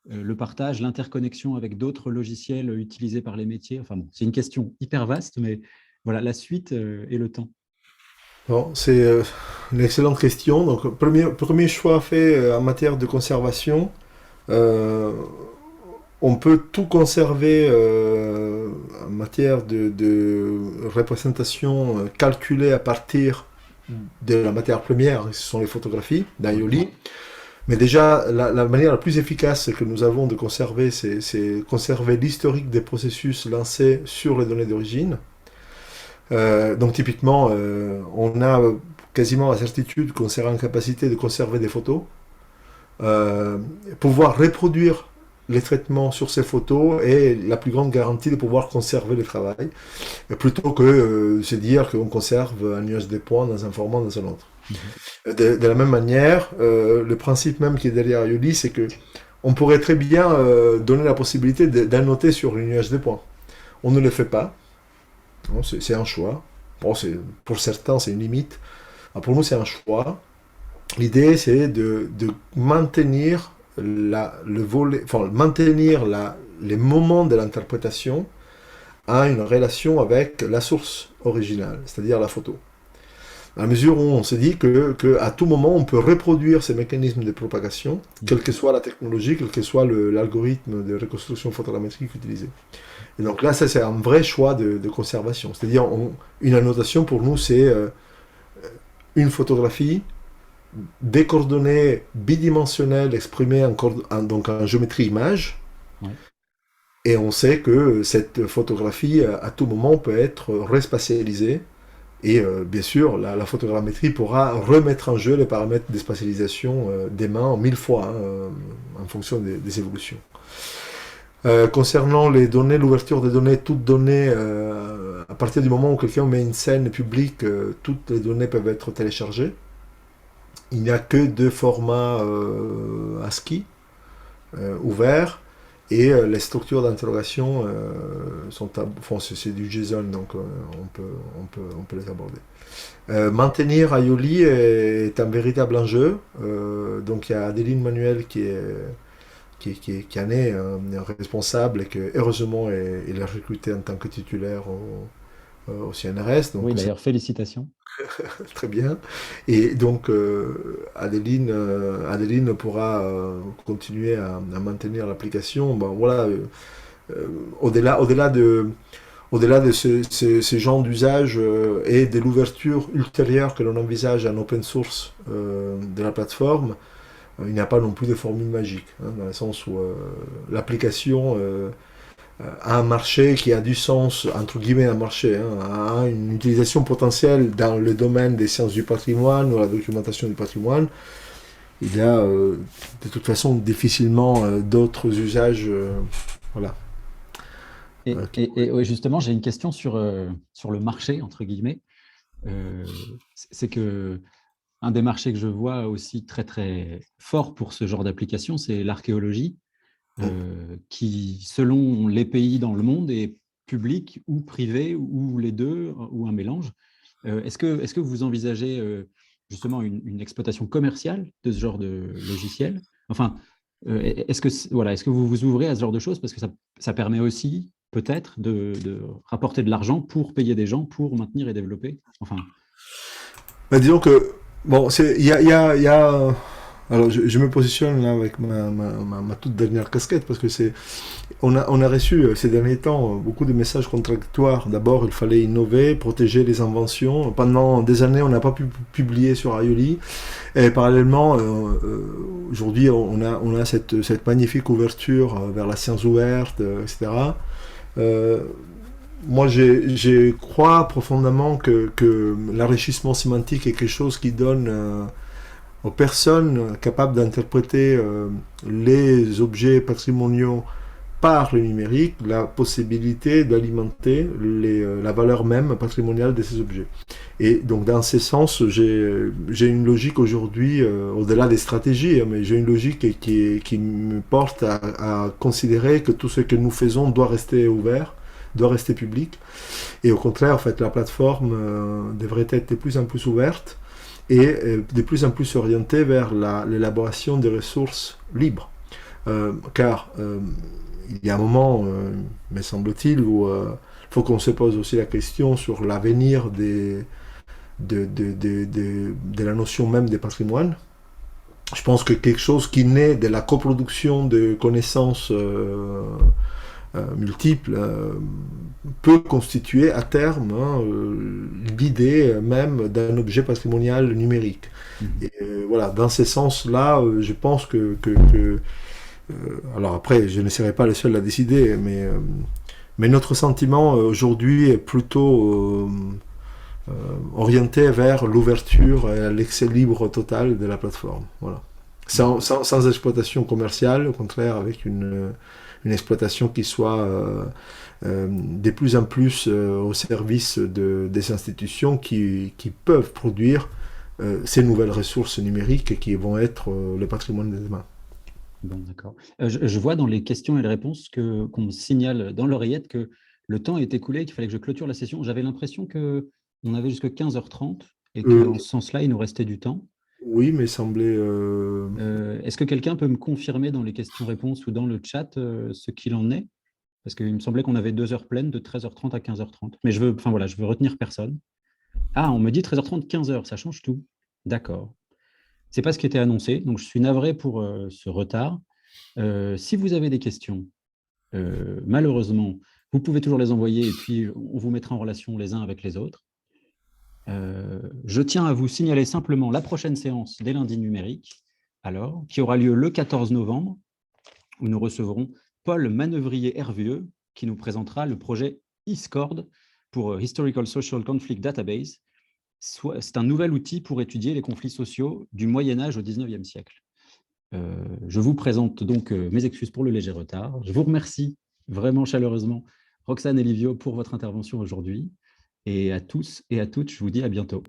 le partage, l'interconnexion avec d'autres logiciels utilisés par les métiers. Enfin bon, c'est une question hyper vaste, mais voilà, la suite et le temps. Bon, c'est une excellente question. Donc, premier choix fait en matière de conservation. Euh, on peut tout conserver en matière de représentation calculée à partir de la matière première, ce sont les photographies d'Aioli. Mais déjà, la manière la plus efficace que nous avons de conserver, c'est conserver l'historique des processus lancés sur les données d'origine. Donc typiquement, on a quasiment la certitude qu'on sera en capacité de conserver des photos, pouvoir reproduire les traitements sur ces photos et la plus grande garantie de pouvoir conserver le travail, plutôt que se dire qu'on conserve un nuage de points dans un format dans un autre. De la même manière, le principe même qui est derrière IOLI, c'est que on pourrait très bien donner la possibilité d'annoter sur le nuage de points. On ne le fait pas. C'est un choix. Bon, pour certains, c'est une limite. Pour nous, c'est un choix. L'idée, c'est de maintenir les moments de l'interprétation à une relation avec la source originale, c'est-à-dire la photo. À mesure où on se dit qu'à tout moment, on peut reproduire ces mécanismes de propagation, quelle que soit la technologie, quel que soit l'algorithme de reconstruction photogrammétrique utilisé. Et donc là, ça, c'est un vrai choix de conservation. C'est-à-dire, une annotation, pour nous, c'est une photographie, des coordonnées bidimensionnelles exprimées donc en géométrie image. Ouais. Et on sait que cette photographie, à tout moment, peut être respatialisée. Et bien sûr, la photogrammétrie pourra remettre en jeu les paramètres de spatialisation d'aimant 1000 fois en fonction des évolutions. Concernant les données, l'ouverture des données, toutes données, à partir du moment où quelqu'un met une scène publique, toutes les données peuvent être téléchargées. Il n'y a que deux formats ASCII ouverts. Et les structures d'interrogation c'est du JSON, donc on peut les aborder. Maintenir IOLI est un véritable enjeu. Donc il y a Adeline Manuel qui en est responsable et que heureusement il est recruté en tant que titulaire au CNRS. Donc oui, d'ailleurs, félicitations. Très bien. Et donc, Adeline pourra continuer à maintenir l'application. Bon, voilà, au-delà de ces genres d'usage et de l'ouverture ultérieure que l'on envisage en open source de la plateforme, il n'y a pas non plus de formule magique, dans le sens où l'application a un marché qui a du sens, entre guillemets un marché, a une utilisation potentielle dans le domaine des sciences du patrimoine ou la documentation du patrimoine. Il y a de toute façon difficilement d'autres usages. Voilà. Et justement, j'ai une question sur le marché, entre guillemets. C'est que un des marchés que je vois aussi très très fort pour ce genre d'application, c'est l'archéologie. Qui, selon les pays dans le monde, est public ou privé, ou les deux, ou un mélange. Est-ce que vous envisagez justement une exploitation commerciale de ce genre de logiciel? Enfin, est-ce que vous vous ouvrez à ce genre de choses? Parce que ça permet aussi, peut-être, de rapporter de l'argent pour payer des gens, pour maintenir et développer. Enfin. Disons que, bon, il y a alors, je me positionne là avec ma toute dernière casquette parce que on a reçu ces derniers temps beaucoup de messages contradictoires. D'abord, il fallait innover, protéger les inventions. Pendant des années, on n'a pas pu publier sur IOLI. Et parallèlement, aujourd'hui, on a cette magnifique ouverture vers la science ouverte, etc. Moi, je crois profondément que l'enrichissement sémantique est quelque chose qui donne aux personnes capables d'interpréter les objets patrimoniaux par le numérique la possibilité d'alimenter la valeur même patrimoniale de ces objets. Et donc dans ce sens, j'ai une logique aujourd'hui, au-delà des stratégies, mais j'ai une logique qui me porte à considérer que tout ce que nous faisons doit rester ouvert, doit rester public. Et au contraire, en fait, la plateforme devrait être de plus en plus ouverte et de plus en plus orienté vers l'élaboration des ressources libres. Car il y a un moment, me semble-t-il, où il faut qu'on se pose aussi la question sur l'avenir de la notion même de patrimoine. Je pense que quelque chose qui naît de la coproduction de connaissances multiple peut constituer à terme l'idée même d'un objet patrimonial numérique. Et voilà, dans ce sens-là, je pense alors après, je ne serai pas le seul à décider, mais notre sentiment aujourd'hui est plutôt orienté vers l'ouverture et l'accès libre total de la plateforme. Voilà. Sans exploitation commerciale, au contraire, avec une exploitation qui soit de plus en plus au service des institutions qui peuvent produire ces nouvelles ressources numériques qui vont être le patrimoine de demain. Bon, d'accord. Je vois dans les questions et les réponses qu'on me signale dans l'oreillette que le temps est écoulé, qu'il fallait que je clôture la session. J'avais l'impression qu'on avait jusqu'à 15h30 et qu'en ce sens-là, il nous restait du temps. Oui, mais semblait... Est-ce que quelqu'un peut me confirmer dans les questions-réponses ou dans le chat ce qu'il en est? Parce qu'il me semblait qu'on avait 2 heures pleines de 13h30 à 15h30. Mais je veux retenir personne. Ah, on me dit 13h30, 15h, ça change tout. D'accord. Ce n'est pas ce qui était annoncé, donc je suis navré pour ce retard. Si vous avez des questions, malheureusement, vous pouvez toujours les envoyer et puis on vous mettra en relation les uns avec les autres. Je tiens à vous signaler simplement la prochaine séance des lundis numériques, alors, qui aura lieu le 14 novembre, où nous recevrons Paul Manœuvrier-Hervieux, qui nous présentera le projet ISCORD pour Historical Social Conflict Database. C'est un nouvel outil pour étudier les conflits sociaux du Moyen-Âge au XIXe siècle. Je vous présente donc mes excuses pour le léger retard. Je vous remercie vraiment chaleureusement, Roxane et Livio, pour votre intervention aujourd'hui. Et à tous et à toutes, je vous dis à bientôt.